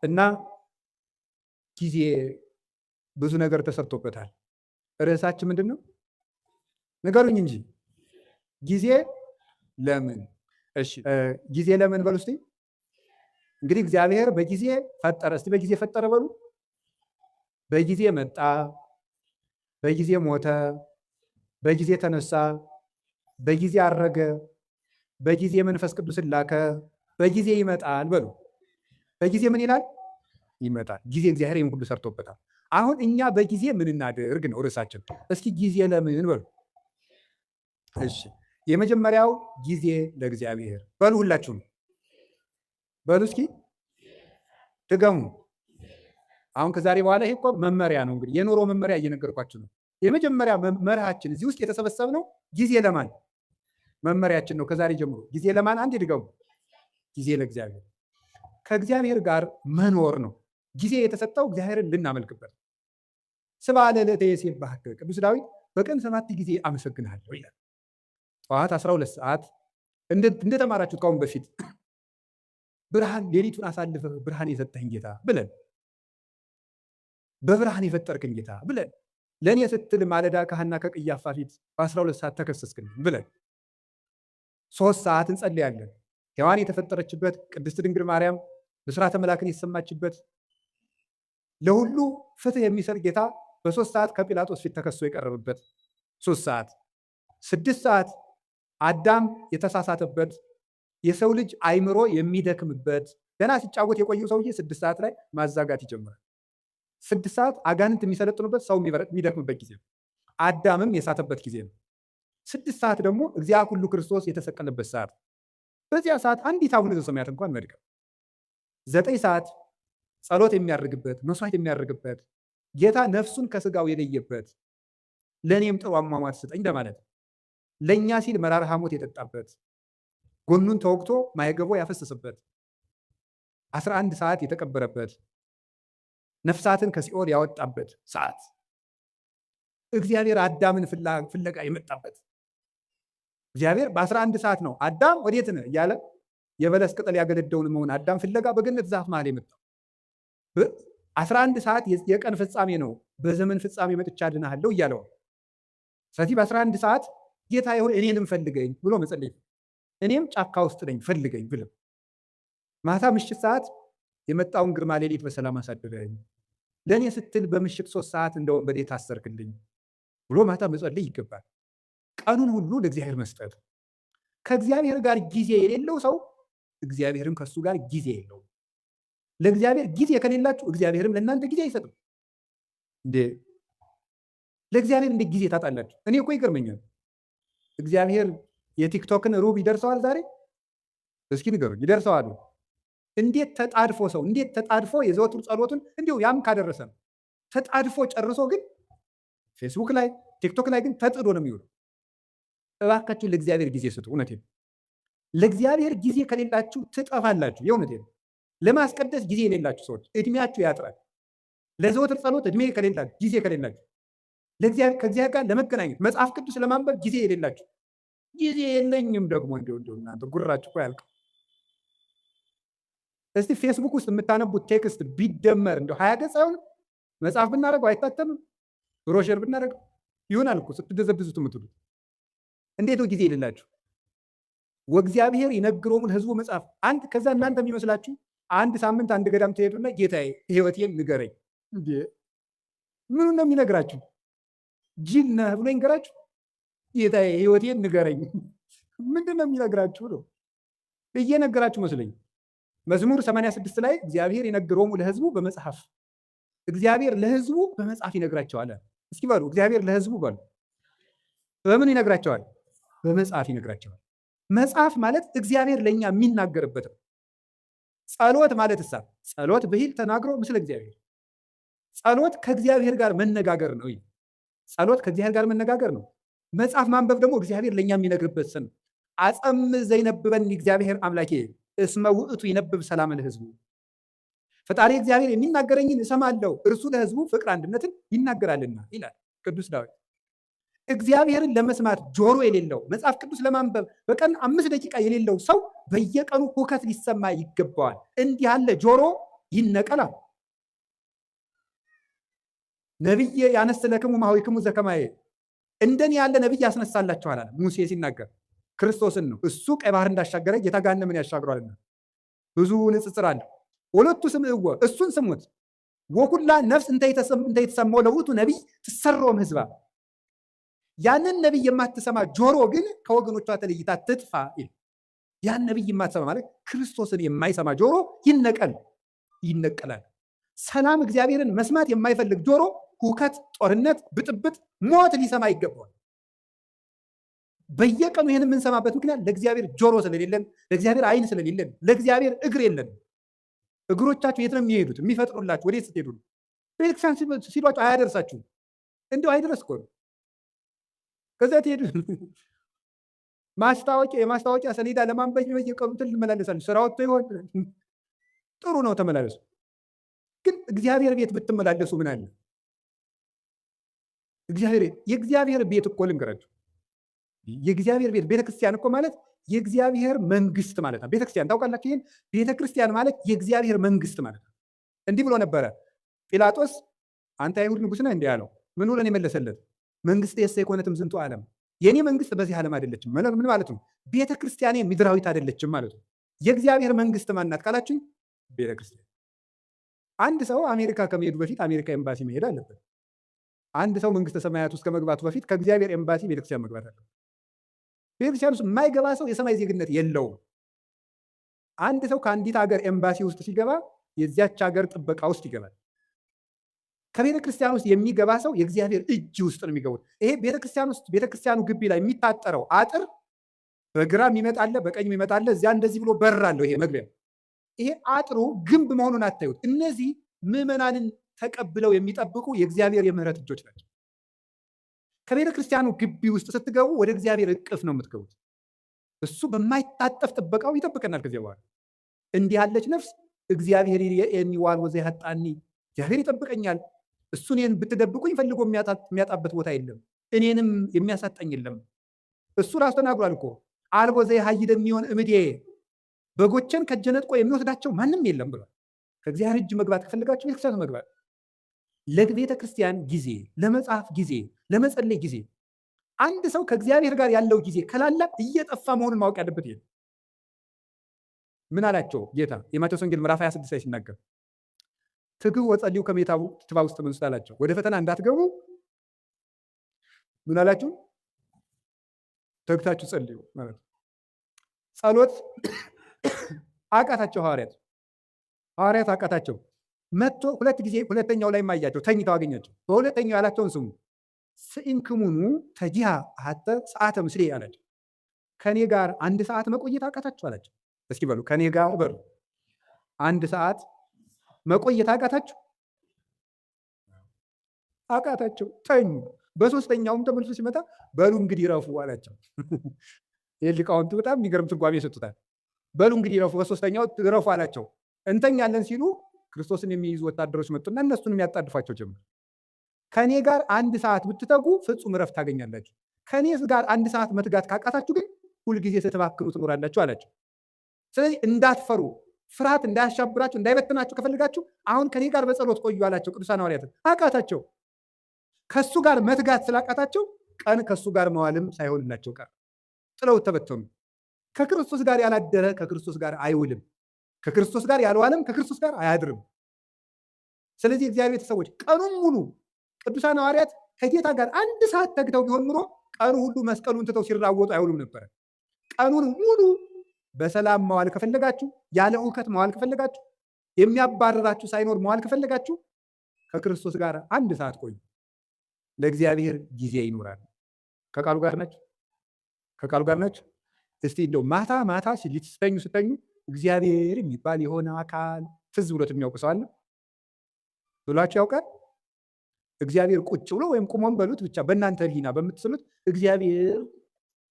እና ጊዜ ብዙ ነገር ተሰርቶበታል። ርዕሳችን ምንድን ነው? ንገሩኝ እንጂ ጊዜ ለምን? እሺ ጊዜ ለምን በሉ እስቲ። እንግዲህ እግዚአብሔር በጊዜ ፈጠረ። እስቲ በጊዜ ፈጠረ በሉ። በጊዜ መጣ፣ በጊዜ ሞተ፣ በጊዜ ተነሳ፣ በጊዜ አረገ፣ በጊዜ መንፈስ ቅዱስን ላከ፣ በጊዜ ይመጣል በሉ። በጊዜ ምን ይላል? ይመጣል። ጊዜ እግዚአብሔር ይህን ሁሉ ሰርቶበታል። አሁን እኛ በጊዜ ምን እናድርግ ነው ርዕሳችን። እስኪ ጊዜ ለምን በሉ። እሺ የመጀመሪያው ጊዜ ለእግዚአብሔር በሉ። ሁላችሁም በሉ እስኪ ድገሙ። አሁን ከዛሬ በኋላ ይሄ እኮ መመሪያ ነው። እንግዲህ የኑሮ መመሪያ እየነገርኳችሁ ነው። የመጀመሪያ መርሃችን እዚህ ውስጥ የተሰበሰብነው ጊዜ ለማን መመሪያችን ነው። ከዛሬ ጀምሮ ጊዜ ለማን? አንድ ድገሙ። ጊዜ ለእግዚአብሔር። ከእግዚአብሔር ጋር መኖር ነው። ጊዜ የተሰጠው እግዚአብሔርን ልናመልክበት። ስብሐ ለዕለተ ይሴብሐከ ቅዱስ ዳዊት በቀን 7 ጊዜ አመሰግንሃለሁ ይላል። ጠዋት 12 ሰዓት እንደተማራችሁት ካሁን በፊት ብርሃን ሌሊቱን አሳልፈህ ብርሃን የሰጠኝ ጌታ ብለን፣ በብርሃን የፈጠርክን ጌታ ብለን፣ ለእኔ ስትል ማለዳ ከሐና ከቀያፋ ፊት በ12 ሰዓት ተከሰስክልኝ ብለን 3 ሰዓት እንጸልያለን። ሔዋን የተፈጠረችበት፣ ቅድስት ድንግል ማርያም ብስራተ መላክን የተሰማችበት፣ ለሁሉ ፍትህ የሚሰጥ ጌታ በ3 ሰዓት ከጲላጦስ ፊት ተከሶ የቀረበበት 3 ሰዓት። 6 ሰዓት አዳም የተሳሳተበት፣ የሰው ልጅ አይምሮ የሚደክምበት፣ ገና ሲጫወት የቆየው ሰውዬ 6 ሰዓት ላይ ማዛጋት ይጀምራል። 6 ሰዓት አጋንንት የሚሰለጥኑበት፣ ሰው የሚደክምበት ጊዜ ነው። አዳምም የሳተበት ጊዜ ነው። 6 ሰዓት ደግሞ እግዚአ ኩሉ ክርስቶስ የተሰቀለበት ሰዓት። በዚያ ሰዓት አንዲት አቡነ ዘበሰማያት እንኳን መድገም። 9 ሰዓት ጸሎት የሚያደርግበት፣ መስዋዕት የሚያደርግበት፣ ጌታ ነፍሱን ከስጋው የለየበት፣ ለእኔም ጥሩ አሟሟት ስጠኝ ለማለት ለእኛ ሲል መራራ ሐሞት የጠጣበት፣ ጎኑን ተወግቶ ማየገቦ ያፈሰሰበት፣ 11 ሰዓት የተቀበረበት፣ ነፍሳትን ከሲኦል ያወጣበት ሰዓት፣ እግዚአብሔር አዳምን ፍለጋ የመጣበት። እግዚአብሔር በ11 ሰዓት ነው አዳም ወዴት ነህ እያለ የበለስ ቅጠል ያገለደውን መሆን አዳም ፍለጋ በገነት ዛፍ መሃል የመጣው። 11 ሰዓት የቀን ፍጻሜ ነው። በዘመን ፍጻሜ መጥቻ አድንሃለሁ እያለው። ስለዚህ በ11 ሰዓት ጌታ ይሁን እኔንም ፈልገኝ ብሎ መጸለይ፣ እኔም ጫካ ውስጥ ነኝ ፈልገኝ ብሎ ማታ ምሽት ሰዓት የመጣውን ግርማ ሌሊት በሰላም አሳድረኝ፣ ለእኔ ስትል በምሽት 3 ሰዓት እንደ ወንበዴ ታሰርክልኝ ብሎ ማታ መጸለይ ይገባል። ቀኑን ሁሉ ለእግዚአብሔር መስጠት። ከእግዚአብሔር ጋር ጊዜ የሌለው ሰው እግዚአብሔርም ከሱ ጋር ጊዜ የለውም። ለእግዚአብሔር ጊዜ ከሌላችሁ እግዚአብሔርም ለእናንተ ጊዜ አይሰጥም። እንዴ ለእግዚአብሔር እንዴት ጊዜ ታጣላችሁ? እኔ እኮ ይገርመኛል። እግዚአብሔር የቲክቶክን ሩብ ይደርሰዋል ዛሬ? እስኪ ንገሩኝ፣ ይደርሰዋል? እንዴት ተጣድፎ ሰው እንዴት ተጣድፎ የዘወትር ጸሎቱን እንዲሁ ያም ካደረሰ ነው ተጣድፎ ጨርሶ፣ ግን ፌስቡክ ላይ ቲክቶክ ላይ ግን ተጥዶ ነው የሚውለው። እባካችሁ ለእግዚአብሔር ጊዜ ስጡ። እውነቴን ነው። ለእግዚአብሔር ጊዜ ከሌላችሁ ትጠፋላችሁ። የእውነቴን ነው። ለማስቀደስ ጊዜ የሌላችሁ ሰዎች እድሜያችሁ ያጥራል። ለዘወትር ጸሎት እድሜ ከሌላችሁ፣ ጊዜ ከሌላችሁ፣ ከእግዚአብሔር ጋር ለመገናኘት መጽሐፍ ቅዱስ ለማንበብ ጊዜ የሌላችሁ፣ ጊዜ የለኝም ደግሞ እንዲሁ እናንተ ጉራችሁ እኮ ያልቅ። እስቲ ፌስቡክ ውስጥ የምታነቡት ቴክስት ቢደመር እንደው 20 ገጽ አይሆንም? መጽሐፍ ብናደርገው አይታተምም? ብሮሸር ብናደርገው ይሆናል እኮ ስትደዘብዙት የምትሉት። እንዴት ነው ጊዜ የሌላችሁ? ወእግዚአብሔር ይነግሮሙ ለሕዝቡ መጽሐፍ አንድ። ከዛ እናንተ የሚመስላችሁ አንድ ሳምንት አንድ ገዳም ትሄዱና ጌታዬ ሕይወቴን ንገረኝ። እንዴ ምኑን ነው የሚነግራችሁ? ጅል ነህ ብሎ ይንገራችሁ? ጌታዬ ሕይወቴን ንገረኝ ምንድን ነው የሚነግራችሁ ነው? እየነገራችሁ መስለኝ። መዝሙር 86 ላይ እግዚአብሔር ይነግሮሙ ለሕዝቡ በመጽሐፍ፣ እግዚአብሔር ለሕዝቡ በመጽሐፍ ይነግራቸዋል። እስኪ በሉ እግዚአብሔር ለሕዝቡ በሉ በምን ይነግራቸዋል? በመጽሐፍ ይነግራቸዋል። መጽሐፍ ማለት እግዚአብሔር ለእኛ የሚናገርበት ነው። ጸሎት ማለት ጸሎት ብሂል ተናግሮ ምስለ እግዚአብሔር፣ ጸሎት ከእግዚአብሔር ጋር መነጋገር ነው። ጸሎት ከእግዚአብሔር ጋር መነጋገር ነው። መጽሐፍ ማንበብ ደግሞ እግዚአብሔር ለእኛ የሚነግርበት ስም። አጸም ዘይነብበን እግዚአብሔር አምላኬ እስመ ውእቱ ይነብብ ሰላም ለሕዝቡ። ፈጣሪ እግዚአብሔር የሚናገረኝን እሰማለሁ፣ እርሱ ለሕዝቡ ፍቅር አንድነትን ይናገራልና ይላል ቅዱስ ዳዊት። እግዚአብሔርን ለመስማት ጆሮ የሌለው፣ መጽሐፍ ቅዱስ ለማንበብ በቀን 5 ደቂቃ የሌለው ሰው በየቀኑ ሁከት ሊሰማ ይገባዋል። እንዲህ ያለ ጆሮ ይነቀላ ነቢይ ያነስለክሙ ማኅበይክሙ ዘከማየ እንደኔ ያለ ነቢይ ያስነሳላችኋል አለ ሙሴ ሲናገር ክርስቶስን ነው። እሱ ቀይ ባህር እንዳሻገረ ጌታ ገሃነምን ያሻግሯልና ብዙ ንጽጽር አለ። ወለቱ ስምዕዎ እሱን ስሙት። ወኩላ ነፍስ እንተ ይትሰማው ለውእቱ ነቢይ ትሰሮም ህዝባ ያንን ነቢይ የማትሰማ ጆሮ ግን ከወገኖቿ ተለይታ ትጥፋ ይል። ያን ነቢይ የማትሰማ ማለት ክርስቶስን የማይሰማ ጆሮ ይነቀላል። ሰላም እግዚአብሔርን መስማት የማይፈልግ ጆሮ ሁከት፣ ጦርነት፣ ብጥብጥ፣ ሞት ሊሰማ ይገባዋል። በየቀኑ ይህን የምንሰማበት ምክንያት ለእግዚአብሔር ጆሮ ስለሌለን፣ ለእግዚአብሔር ዓይን ስለሌለን፣ ለእግዚአብሔር እግር የለን። እግሮቻችሁ የት ነው የሚሄዱት? የሚፈጥኑላችሁ ወዴት ስትሄዱ ነው? ቤተክርስቲያን ሲሏችሁ አያደርሳችሁም። እንዲሁ አይደረስ እኮ ነው። ከዛ ትሄዱ የማስታወቂያ ሰሌዳ ለማንበብ በየቀኑ ትመላለሳለች። ስራ ወጥቶ ይሆን ጥሩ ነው ተመላለሱ። ግን እግዚአብሔር ቤት ብትመላለሱ ምን አለ? የእግዚአብሔር ቤት እኮ ልንገራችሁ፣ የእግዚአብሔር ቤት ቤተክርስቲያን እኮ ማለት የእግዚአብሔር መንግስት ማለት ነው። ቤተክርስቲያን ታውቃላችሁ? ይህን ቤተክርስቲያን ማለት የእግዚአብሔር መንግስት ማለት ነው። እንዲህ ብሎ ነበረ ጲላጦስ፣ አንተ አይሁድ ንጉሥ ነህ እንዲህ አለው። ምን ብሎ ነው የመለሰለት? መንግስት የኮነትም ዝንቱ ዓለም፣ የኔ መንግስት በዚህ ዓለም አይደለችም። ምን ማለት ነው? ቤተክርስቲያኔ ምድራዊት አይደለችም ማለት ነው። የእግዚአብሔር መንግስት ማናት ካላችሁ ቤተክርስቲያን። አንድ ሰው አሜሪካ ከመሄዱ በፊት አሜሪካ ኤምባሲ መሄድ አለበት። አንድ ሰው መንግስተ ሰማያት ውስጥ ከመግባቱ በፊት ከእግዚአብሔር ኤምባሲ ቤተክርስቲያን መግባት አለበት። ቤተክርስቲያን ውስጥ የማይገባ ሰው የሰማይ ዜግነት የለውም። አንድ ሰው ከአንዲት ሀገር ኤምባሲ ውስጥ ሲገባ የዚያች ሀገር ጥበቃ ውስጥ ይገባል። ከቤተክርስቲያን ውስጥ የሚገባ ሰው የእግዚአብሔር እጅ ውስጥ ነው የሚገቡት። ይሄ ቤተክርስቲያን ውስጥ ቤተክርስቲያኑ ግቢ ላይ የሚታጠረው አጥር በግራ የሚመጣለ በቀኝ የሚመጣለ እዚያ እንደዚህ ብሎ በር አለው። ይሄ መግቢያ ይሄ አጥሩ ግንብ መሆኑን አታዩት። እነዚህ ምዕመናንን ተቀብለው የሚጠብቁ የእግዚአብሔር የምህረት እጆች ናቸው። ከቤተ ክርስቲያኑ ግቢ ውስጥ ስትገቡ ወደ እግዚአብሔር እቅፍ ነው የምትገቡት። እሱ በማይታጠፍ ጥበቃው ይጠብቀናል። ከዚያ በኋላ እንዲህ ያለች ነፍስ እግዚአብሔር የኔ ዋልወዘ ያጣኒ፣ እግዚአብሔር ይጠብቀኛል። እሱ እኔን ብትደብቁኝ ፈልጎ የሚያጣበት ቦታ የለም፣ እኔንም የሚያሳጠኝ የለም። እሱ ራሱ ተናግሯል እኮ አልቦዘ ሀይደ የሚሆን እምዴ፣ በጎችን ከእጄ ነጥቆ የሚወስዳቸው ማንም የለም ብሏል። ከእግዚአብሔር እጅ መግባት ከፈልጋችሁ ቤተክርስቲያኑ መግባት። ለቤተ ክርስቲያን ጊዜ፣ ለመጽሐፍ ጊዜ፣ ለመጸለይ ጊዜ። አንድ ሰው ከእግዚአብሔር ጋር ያለው ጊዜ ከላላ እየጠፋ መሆኑን ማወቅ ያለበት ይሄ። ምን አላቸው ጌታ የማቴዎስ ወንጌል ምዕራፍ 26 ላይ ሲናገር ትግቡ ወጸልዩ ከመ ትባኡ ውስተ መንሱት አላቸው። ወደ ፈተና እንዳትገቡ ምን አላችሁ? ተግታችሁ ጸልዩ ማለት ነው። ጸሎት አቃታቸው ሐዋርያት አቃታቸው። መጥቶ ሁለት ጊዜ ሁለተኛው ላይ ማያቸው ተኝተው አገኛቸው። በሁለተኛው ያላቸውን ስሙ። ስኢንክሙኑ ተጂሃ ሀተ ሰዓተ ምስሌ አላቸው። ከኔ ጋር አንድ ሰዓት መቆየት አቃታችሁ አላቸው። እስኪ በሉ ከኔ ጋር በሉ አንድ ሰዓት መቆየት አቃታችሁ? አቃታቸው፣ ተኙ። በሶስተኛውም ተመልሶ ሲመጣ በሉ እንግዲህ ረፉ አላቸው። ይህ ሊቃውንቱ በጣም የሚገርም ትርጓሜ ይሰጡታል። በሉ እንግዲህ ረፉ፣ በሶስተኛው ረፉ አላቸው። እንተኛለን ሲሉ ክርስቶስን የሚይዙ ወታደሮች መጡና እነሱን የሚያጣድፏቸው ጀመር። ከኔ ጋር አንድ ሰዓት ብትተጉ ፍጹም ረፍት ታገኛላችሁ። ከኔ ጋር አንድ ሰዓት መትጋት ካቃታችሁ ግን ሁልጊዜ ስትባክኑ ትኖራላችሁ አላቸው። ስለዚህ እንዳትፈሩ፣ ፍርሃት እንዳያሻብራችሁ፣ እንዳይበትናችሁ ከፈልጋችሁ አሁን ከኔ ጋር በጸሎት ቆዩ አላቸው። ቅዱሳን ሐዋርያት አቃታቸው። ከሱ ጋር መትጋት ስላቃታቸው ቀን ከሱ ጋር መዋልም ሳይሆንላቸው ቀር ጥለውት ተበተኑ። ከክርስቶስ ጋር ያላደረ ከክርስቶስ ጋር አይውልም፣ ከክርስቶስ ጋር ያልዋለም ከክርስቶስ ጋር አያድርም። ስለዚህ እግዚአብሔር ቤተሰቦች ቀኑን ሙሉ ቅዱሳን ሐዋርያት ከጌታ ጋር አንድ ሰዓት ተግተው ቢሆን ኑሮ ቀኑ ሁሉ መስቀሉን ትተው ሲራወጡ አይውሉም ነበረ። ቀኑን ሙሉ በሰላም መዋል ከፈለጋችሁ፣ ያለ እውከት መዋል ከፈለጋችሁ፣ የሚያባርራችሁ ሳይኖር መዋል ከፈለጋችሁ ከክርስቶስ ጋር አንድ ሰዓት ቆዩ። ለእግዚአብሔር ጊዜ ይኖራል። ከቃሉ ጋር ናችሁ? ከቃሉ ጋር ናችሁ? እስቲ እንደው ማታ ማታ ስተኙ እግዚአብሔር የሚባል የሆነ አካል ትዝ ብሎት የሚያውቅ ሰው አለ ብሏችሁ ያውቃል? እግዚአብሔር ቁጭ ብሎ ወይም ቁሞን በሉት ብቻ በእናንተ ሕሊና በምትስሉት እግዚአብሔር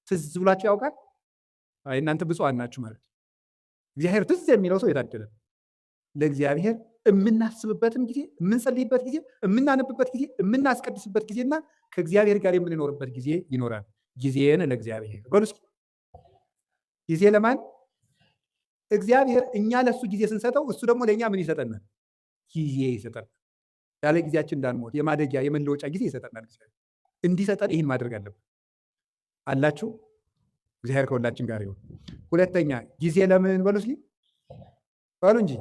ትዝ ብሏችሁ ያውቃል? አይ እናንተ ብፁዓን ናችሁ ማለት። እግዚአብሔር ትዝ የሚለው ሰው የታደለ። ለእግዚአብሔር የምናስብበትም ጊዜ፣ የምንጸልይበት ጊዜ፣ የምናነብበት ጊዜ፣ የምናስቀድስበት ጊዜና ከእግዚአብሔር ጋር የምንኖርበት ጊዜ ይኖራል። ጊዜን ለእግዚአብሔር በሉ እስኪ። ጊዜ ለማን? እግዚአብሔር እኛ ለሱ ጊዜ ስንሰጠው እሱ ደግሞ ለእኛ ምን ይሰጠናል? ጊዜ ይሰጠናል። ያለ ጊዜያችን እንዳንሞት የማደጊያ የመለወጫ ጊዜ ይሰጠናል። እንዲሰጠን ይህን ማድረግ አለብን። አላችሁ። እግዚአብሔር ከሁላችን ጋር ይሁን። ሁለተኛ ጊዜ ለምን በሉ እስኪ በሉ እንጂ።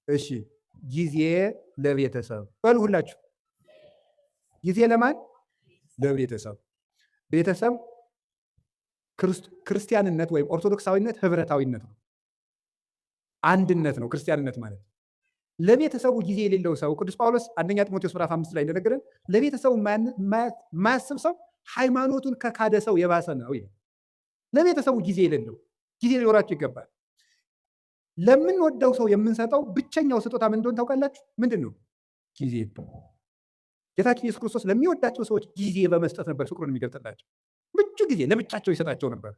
እሺ ጊዜ ለቤተሰብ በሉ ሁላችሁ። ጊዜ ለማን? ለቤተሰብ። ቤተሰብ ክርስቲያንነት ወይም ኦርቶዶክሳዊነት ህብረታዊነት ነው፣ አንድነት ነው ክርስቲያንነት ማለት። ለቤተሰቡ ጊዜ የሌለው ሰው ቅዱስ ጳውሎስ አንደኛ ጢሞቴዎስ ምዕራፍ 5 ላይ እንደነገረን ለቤተሰቡ የማያስብ ሰው ሃይማኖቱን ከካደ ሰው የባሰ ነው ይላል። ለቤተሰቡ ጊዜ የሌለው ጊዜ ሊኖራቸው ይገባል። ለምንወደው ሰው የምንሰጠው ብቸኛው ስጦታ ምን እንደሆነ ታውቃላችሁ? ምንድን ነው? ጊዜ። ጌታችን ኢየሱስ ክርስቶስ ለሚወዳቸው ሰዎች ጊዜ በመስጠት ነበር ፍቅሩን የሚገልጥላቸው። ምቹ ጊዜ ለብቻቸው ይሰጣቸው ነበር።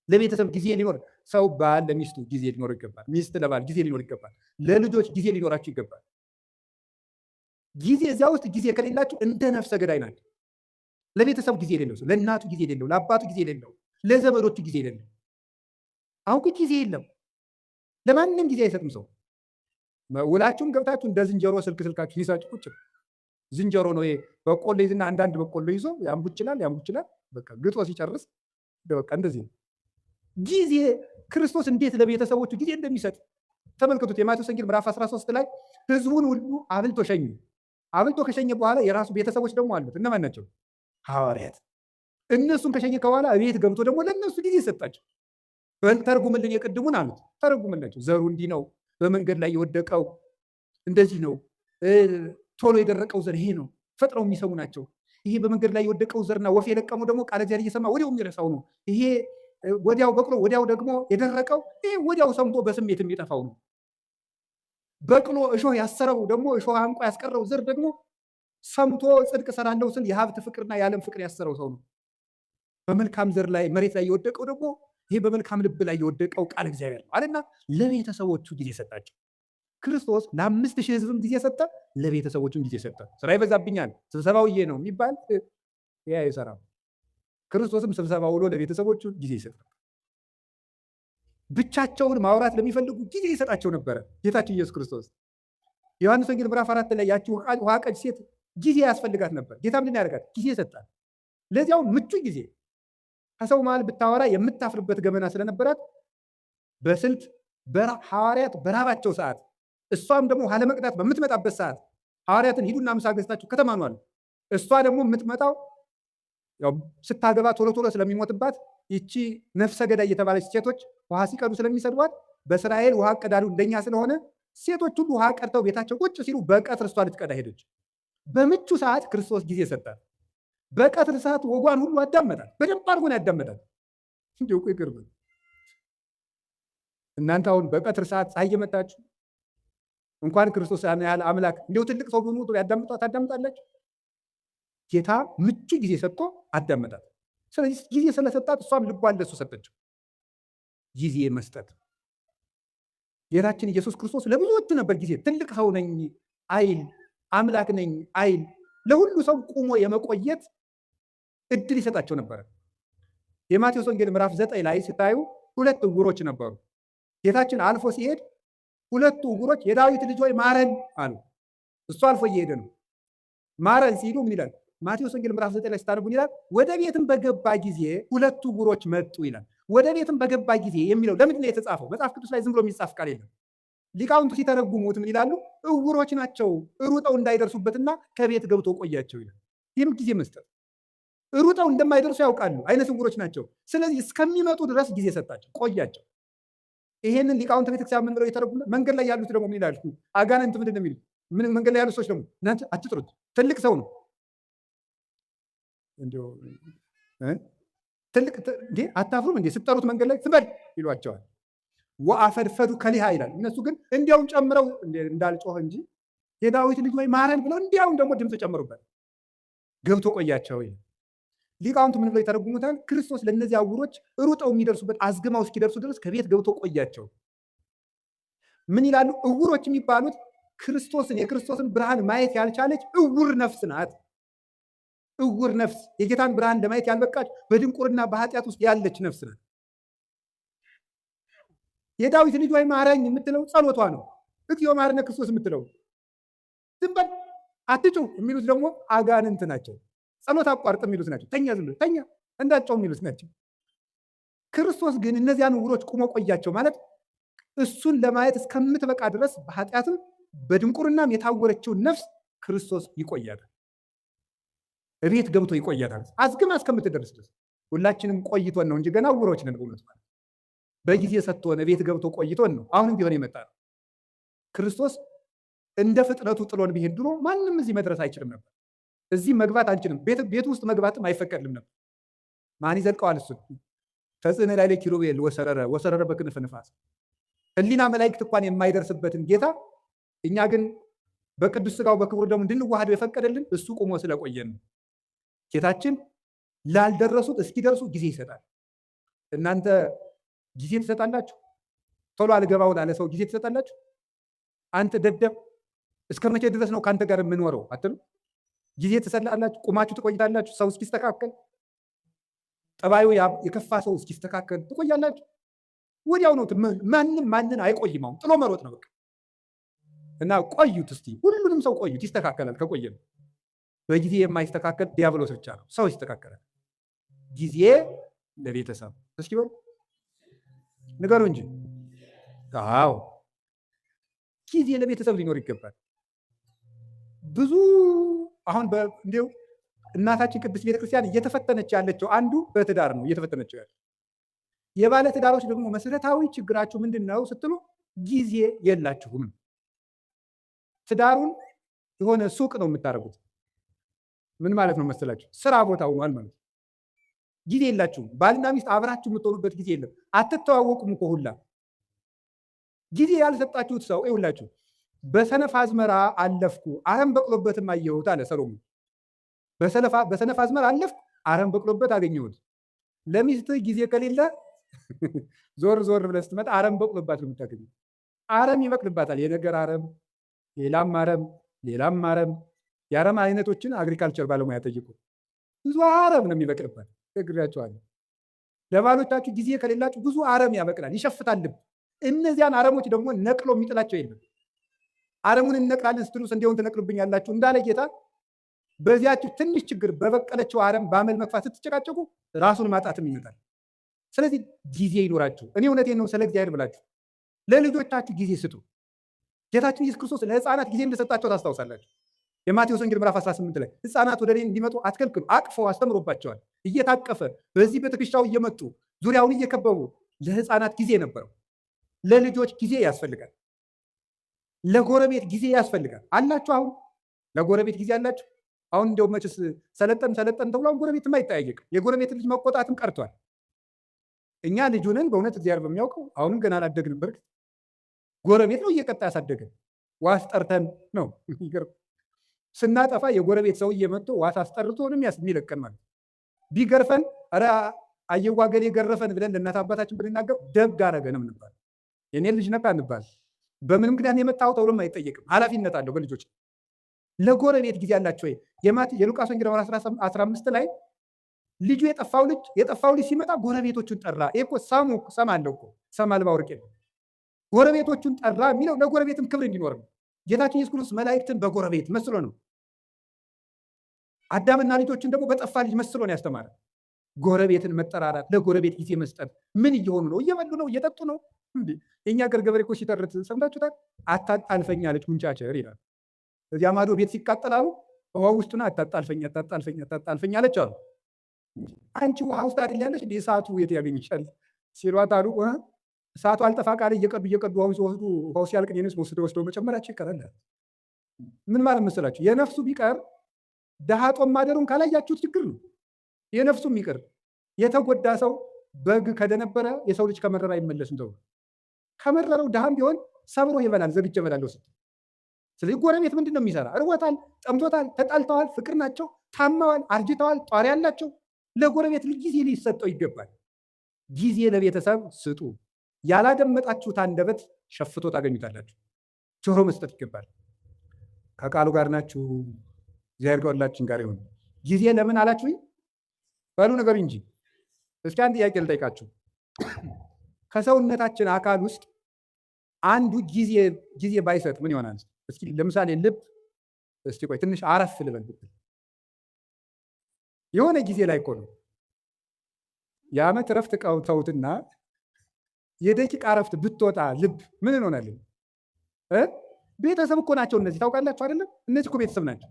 ለቤተሰብ ጊዜ ሊኖር ሰው ባል ለሚስቱ ጊዜ ሊኖር ይገባል። ሚስት ለባል ጊዜ ሊኖር ይገባል። ለልጆች ጊዜ ሊኖራቸው ይገባል። ጊዜ እዚያ ውስጥ ጊዜ ከሌላቸው እንደ ነፍሰ ገዳይ ናቸው። ለቤተሰብ ጊዜ የሌለው ሰው፣ ለእናቱ ጊዜ የሌለው፣ ለአባቱ ጊዜ የሌለው፣ ለዘመዶቹ ጊዜ የሌለው። አሁን ጊዜ የለም፣ ለማንም ጊዜ አይሰጥም ሰው። ውላችሁም ገብታችሁ እንደ ዝንጀሮ ስልካችሁ ይዛችሁ ቁጭ። ዝንጀሮ ነው በቆሎ ይዝና አንዳንድ በቆሎ ይዞ ያምቡ ይችላል። በቃ ግጦ ሲጨርስ በቃ እንደዚህ ነው። ጊዜ ክርስቶስ እንዴት ለቤተሰቦቹ ጊዜ እንደሚሰጥ ተመልከቱት። የማቴዎስ ወንጌል ምዕራፍ 13 ላይ ህዝቡን ሁሉ አብልቶ ሸኘ። አብልቶ ከሸኘ በኋላ የራሱ ቤተሰቦች ደግሞ አሉት። እነማን ናቸው? ሐዋርያት። እነሱን ከሸኘ በኋላ ቤት ገብቶ ደግሞ ለእነሱ ጊዜ ሰጣቸው። ተርጉምልን የቅድሙን አሉት። ተርጉምላቸው። ዘሩ እንዲህ ነው፣ በመንገድ ላይ የወደቀው እንደዚህ ነው፣ ቶሎ የደረቀው ዘር ይሄ ነው፣ ፈጥረው የሚሰሙ ናቸው። ይሄ በመንገድ ላይ የወደቀው ዘርና ወፍ የለቀመው ደግሞ ቃለ እግዚአብሔር እየሰማ ወዲያው የሚረሳው ነው። ይሄ ወዲያው በቅሎ ወዲያው ደግሞ የደረቀው ይሄ ወዲያው ሰምቶ በስሜት የሚጠፋው ነው። በቅሎ እሾህ ያሰረው ደግሞ እሾህ አንቆ ያስቀረው ዘር ደግሞ ሰምቶ ጽድቅ እሰራለሁ ስል የሀብት ፍቅርና የዓለም ፍቅር ያሰረው ሰው ነው። በመልካም ዘር ላይ መሬት ላይ የወደቀው ደግሞ ይሄ በመልካም ልብ ላይ የወደቀው ቃል እግዚአብሔር ነው አለና ለቤተሰቦቹ ጊዜ ሰጣቸው። ክርስቶስ ለ5000 ህዝብም ጊዜ ሰጠ፣ ለቤተሰቦቹም ጊዜ ሰጠ። ስራ ይበዛብኛል ስብሰባውዬ ነው የሚባል ያ አይሰራም። ክርስቶስም ስብሰባ ውሎ ለቤተሰቦቹ ጊዜ ሰጠ። ብቻቸውን ማውራት ለሚፈልጉ ጊዜ ይሰጣቸው ነበረ ጌታችን ኢየሱስ ክርስቶስ። ዮሐንስ ወንጌል ምዕራፍ 4 ላይ ያቺ ውሃ ቀጅ ሴት ጊዜ ያስፈልጋት ነበር። ጌታ ምንድን ያደርጋት? ጊዜ ሰጣት። ለዚያው ምቹ ጊዜ። ከሰው መሃል ብታወራ የምታፍርበት ገመና ስለነበራት በስልት ሐዋርያት በራባቸው ሰዓት፣ እሷም ደግሞ ውሃ ለመቅዳት በምትመጣበት ሰዓት ሐዋርያትን ሂዱና ምሳ ገዝታችሁ ከተማ ነው አሉ። እሷ ደግሞ የምትመጣው ያው ስታገባ ቶሎ ቶሎ ስለሚሞትባት ይቺ ነፍሰ ገዳይ የተባለች ሴቶች ውሃ ሲቀዱ ስለሚሰድቧት በእስራኤል ውሃ ቀዳዱ እንደኛ ስለሆነ ሴቶች ሁሉ ውሃ ቀድተው ቤታቸው ቁጭ ሲሉ በቀትር እሷ ልትቀዳ ሄደች። በምቹ ሰዓት ክርስቶስ ጊዜ ሰጣት። በቀትር ሰዓት ወጓን ሁሉ አዳመጣል። በደንብ አድርጎ ነው ያዳመጣል። እንዲሁ እኮ ይቅርብ። እናንተ አሁን በቀትር ሰዓት ፀሐይ እየመታችሁ እንኳን ክርስቶስ ያህል አምላክ እንዲሁ ትልቅ ሰው ቢሆኑ ታዳምጣላችሁ። ጌታ ምቹ ጊዜ ሰጥቶ አዳመጣት። ስለዚህ ጊዜ ስለሰጣት እሷም ልቧን ለሱ ሰጠችው። ጊዜ መስጠት። ጌታችን ኢየሱስ ክርስቶስ ለብዙዎቹ ነበር ጊዜ። ትልቅ ሰው ነኝ አይል፣ አምላክ ነኝ አይል፣ ለሁሉ ሰው ቁሞ የመቆየት እድል ይሰጣቸው ነበር። የማቴዎስ ወንጌል ምዕራፍ 9 ላይ ሲታዩ 2 ዕውሮች ነበሩ። ጌታችን አልፎ ሲሄድ 2 ዕውሮች የዳዊት ልጅ ሆይ ማረን አሉ። እሱ አልፎ እየሄደ ነው። ማረን ሲሉ ምን ይላል? ማቴዎስ ወንጌል ምዕራፍ 9 ላይ ስታነቡ ይላል ወደ ቤትም በገባ ጊዜ 2 ዕውሮች መጡ ይላል። ወደ ቤትም በገባ ጊዜ የሚለው ለምንድን ነው የተጻፈው? መጽሐፍ ቅዱስ ላይ ዝም ብሎ የሚጻፍ ቃል የለም። ሊቃውንቱ ሲተረጉሙት ምን ይላሉ? ዕውሮች ናቸው ሩጠው እንዳይደርሱበትና ከቤት ገብቶ ቆያቸው ይላል። ይህም ጊዜ መስጠት። ሩጠው እንደማይደርሱ ያውቃሉ፣ አይነ ስውሮች ናቸው። ስለዚህ እስከሚመጡ ድረስ ጊዜ ሰጣቸው፣ ቆያቸው። ይሄንን ሊቃውንት ቤተክርስቲያን ምን ብለው የተረጉሙ። መንገድ ላይ ያሉት ደግሞ ምን ይላሉ? አጋንንት ምንድን ነው የሚሉት? ምን መንገድ ላይ ያሉት ሰዎች ደግሞ እናንተ አትጥሩት፣ ትልቅ ሰው ነው እንዴ ትልቅ እንዴ አታፍሩም እንዴ ስትጠሩት መንገድ ላይ ትበል ይሏቸዋል። ወአፈድፈዱ ከሊሃ ይላል። እነሱ ግን እንዲያውም ጨምረው እንዳልጮህ እንጂ የዳዊት ልጅ ወይ ማረን ብለው እንዲያውም ደግሞ ድምፅ ጨምሩበት፣ ገብቶ ቆያቸው ይላል። ሊቃውንቱ ምን ብለው ይተረጉሙታል? ክርስቶስ ለእነዚህ ዕውሮች ሩጠው የሚደርሱበት አዝግማው እስኪደርሱ ድረስ ከቤት ገብቶ ቆያቸው። ምን ይላሉ? ዕውሮች የሚባሉት የክርስቶስን ብርሃን ማየት ያልቻለች ዕውር ነፍስ ናት። ዕውር ነፍስ የጌታን ብርሃን ለማየት ያልበቃች በድንቁርና በኃጢአት ውስጥ ያለች ነፍስ ናት። የዳዊት ልጅ ወይ ማረኝ የምትለው ጸሎቷ ነው። እግዚኦ መሐረነ ክርስቶስ የምትለው ዝም በል አትጩህ የሚሉት ደግሞ አጋንንት ናቸው። ጸሎት አቋርጥ የሚሉት ናቸው። ተኛ ዝም ብለህ ተኛ እንዳትጮህ የሚሉት ናቸው። ክርስቶስ ግን እነዚያን ዕውሮች ቁሞ ቆያቸው ማለት እሱን ለማየት እስከምትበቃ ድረስ በኃጢአትም በድንቁርናም የታወረችውን ነፍስ ክርስቶስ ይቆያታል። እቤት ገብቶ ይቆያታል አዝግማ እስከምትደርስ ድረስ። ሁላችንም ቆይቶን ነው እንጂ ገና ዕውሮች ነን። በእውነት ማለት በጊዜ ሰጥቶን እቤት ገብቶ ቆይቶን ነው አሁንም ቢሆን የመጣ ነው። ክርስቶስ እንደ ፍጥነቱ ጥሎን ቢሄድ ድሮ ማንም እዚህ መድረስ አይችልም ነበር። እዚህ መግባት አንችልም። ቤት ውስጥ መግባትም አይፈቀድልም ነበር። ማን ይዘልቀዋል? እሱ ተጽዕነ ላይ ኪሩቤል ወሰረረ በክንፈ ንፋስ። ሕሊና መላእክት እንኳን የማይደርስበትን ጌታ እኛ ግን በቅዱስ ሥጋው በክቡር ደሙ እንድንዋሃደው የፈቀደልን እሱ ቆሞ ስለቆየን ነው። ጌታችን ላልደረሱት እስኪደርሱ ጊዜ ይሰጣል። እናንተ ጊዜ ትሰጣላችሁ? ቶሎ አልገባው ላለ ሰው ጊዜ ትሰጣላችሁ? አንተ ደደብ እስከ መቼ ድረስ ነው ከአንተ ጋር የምንኖረው አትሉ? ጊዜ ትሰጣላችሁ? ቁማችሁ ትቆይታላችሁ? ሰው እስኪስተካከል፣ ጠባዩ የከፋ ሰው እስኪስተካከል ትቆያላችሁ? ወዲያው ነው። ማንን አይቆይም። አሁን ጥሎ መሮጥ ነው በቃ። እና ቆዩት እስቲ፣ ሁሉንም ሰው ቆዩት፣ ይስተካከላል። ከቆየ በጊዜ የማይስተካከል ዲያብሎስ ብቻ ነው። ሰው ይስተካከላል። ጊዜ ለቤተሰብ እስኪ በሉ ንገሩ እንጂ። አዎ ጊዜ ለቤተሰብ ሊኖር ይገባል። ብዙ አሁን እንዲሁ እናታችን ቅድስት ቤተክርስቲያን እየተፈተነች ያለችው አንዱ በትዳር ነው እየተፈተነችው ያለ። የባለ ትዳሮች ደግሞ መሰረታዊ ችግራችሁ ምንድን ነው ስትሉ ጊዜ የላችሁም። ትዳሩን የሆነ ሱቅ ነው የምታደርጉት። ምን ማለት ነው መሰላችሁ? ስራ ቦታ ሆኗል ማለት ነው። ጊዜ የላችሁም። ባልና ሚስት አብራችሁ የምትሆኑበት ጊዜ የለም። አትተዋወቁም እኮ ሁላ። ጊዜ ያልሰጣችሁት ሰው ይውላችሁ። በሰነፍ አዝመራ አለፍኩ አረም በቅሎበትም አየሁት አለ ሰሎሞን። በሰነፍ አዝመራ አለፍኩ አረም በቅሎበት አገኘሁት። ለሚስትህ ጊዜ ከሌለ ዞር ዞር ብለህ ስትመጣ አረም በቅሎባት ነው የምታገኘው። አረም ይበቅልባታል። የነገር አረም፣ ሌላም አረም፣ ሌላም አረም። የአረም አይነቶችን አግሪካልቸር ባለሙያ ጠይቁ። ብዙ አረም ነው የሚበቅልባት። እግራቸዋለሁ። ለባሎቻችሁ ጊዜ ከሌላችሁ ብዙ አረም ያበቅላል፣ ይሸፍታል ልብ። እነዚያን አረሞች ደግሞ ነቅሎ የሚጥላቸው የለም። አረሙን እነቅላለን ስትሉ እንዲሁን ትነቅሉብኛላችሁ እንዳለ ጌታ በዚያችሁ ትንሽ ችግር በበቀለችው አረም በአመል መግፋት ስትጨቃጨቁ ራሱን ማጣትም ይመጣል። ስለዚህ ጊዜ ይኖራችሁ። እኔ እውነቴን ነው ስለ እግዚአብሔር ብላችሁ ለልጆቻችሁ ጊዜ ስጡ። ጌታችን ኢየሱስ ክርስቶስ ለሕፃናት ጊዜ እንደሰጣቸው ታስታውሳላችሁ። የማቴዎስ ወንጌል ምዕራፍ 18 ላይ ሕፃናት ወደ እኔ እንዲመጡ አትከልክሉ፣ አቅፎ አስተምሮባቸዋል። እየታቀፈ በዚህ በትከሻው እየመጡ ዙሪያውን እየከበቡ ለሕፃናት ጊዜ ነበረው። ለልጆች ጊዜ ያስፈልጋል። ለጎረቤት ጊዜ ያስፈልጋል። አላችሁ? አሁን ለጎረቤት ጊዜ አላችሁ? አሁን እንደው መችስ ሰለጠን ተብሎ ጎረቤትም አይጠያየቅም። የጎረቤት ልጅ መቆጣትም ቀርቷል። እኛ ልጅ ሆነን በእውነት እግዚአብሔር በሚያውቀው አሁንም ገና አላደግንም። በርግጥ ጎረቤት ነው እየቀጣ ያሳደገን። ዋስ ጠርተን ነው ስናጠፋ የጎረቤት ሰው እየመጡ ዋስ አስጠርቶንም የሚለቀን ማለት ቢገርፈን ኧረ አየዋ ገሌ ገረፈን ብለን ለእናት አባታችን ብንናገር ደግ አደረገንም እንባል። የኔ ልጅ ነካ እንባል። በምን ምክንያት የመጣው ተብሎም አይጠየቅም። ኃላፊነት አለው በልጆች። ለጎረቤት ጊዜ አላቸው ወይ? የሉቃስ ወንጌል 15 ላይ ልጁ የጠፋው ልጅ ሲመጣ ጎረቤቶቹን ጠራ። ይሄ እኮ ሰም አለው እኮ ሰም አልባ ወርቅ የለም። ጎረቤቶቹን ጠራ የሚለው ለጎረቤትም ክብር እንዲኖር ነው። ጌታችን ኢየሱስ ክርስቶስ መላእክትን በጎረቤት መስሎ ነው። አዳምና ልጆችን ደግሞ በጠፋ ልጅ መስሎ ነው ያስተማረ። ጎረቤትን መጠራራት፣ ለጎረቤት ጊዜ መስጠት። ምን እየሆኑ ነው? እየበሉ ነው? እየጠጡ ነው? የእኛ ገር ገበሬ እኮ ሲተርት ሰምታችሁታል። አታጣልፈኝ አለች ሙንጫቸር ይላል። እዚያ ማዶ ቤት ሲቃጠላሉ ውሃ ውስጡና አታጣልፈኝ አለች አሉ። አንቺ ውሃ ውስጥ አይደል ያለች እንደ እሳቱ የት ያገኝሻል ሲሏት አሉ። እሳቱ አልጠፋ ቃል እየቀዱ ውሃው ሲያልቅ የነሱ ወስደው መጨመራቸው ይቀራል። ምን ማለት መሰላችሁ? የነፍሱ ቢቀር ደሃ ጦም ማደሩን ካላያችሁት ችግር ነው። የነፍሱም ይቅር የተጎዳ ሰው በግ ከደነበረ የሰው ልጅ ከመረረ አይመለስም ተብሎ ከመረረው ድሃም ቢሆን ሰብሮ ይበላል። ዘግቼ እበላለሁ ስትል። ስለዚህ ጎረቤት ምንድን ነው የሚሰራ? እርቦታል፣ ጠምቶታል፣ ተጣልተዋል፣ ፍቅር ናቸው፣ ታመዋል፣ አርጅተዋል፣ ጧሪ ያላቸው። ለጎረቤት ጊዜ ሊሰጠው ይገባል። ጊዜ ለቤተሰብ ስጡ። ያላደመጣችሁት አንደበት ሸፍቶ ታገኙታላችሁ። ጆሮ መስጠት ይገባል። ከቃሉ ጋር ናችሁ። እግዚአብሔር ከሁላችን ጋር ይሁን። ጊዜ ለምን አላችሁ በሉ ነገር እንጂ። እስኪ አንድ ጥያቄ ልጠይቃችሁ። ከሰውነታችን አካል ውስጥ አንዱ ጊዜ ባይሰጥ ምን ይሆናል? እስኪ ለምሳሌ ልብ እስቲ ቆይ ትንሽ አረፍ ልበል ብትል የሆነ ጊዜ ላይ እኮ ነው የዓመት እረፍት ተውትና የደቂቃ እረፍት ብትወጣ ልብ ምን እንሆናለን? ቤተሰብ እኮ ናቸው እነዚህ ታውቃላችሁ አይደለም? እነዚህ እኮ ቤተሰብ ናቸው።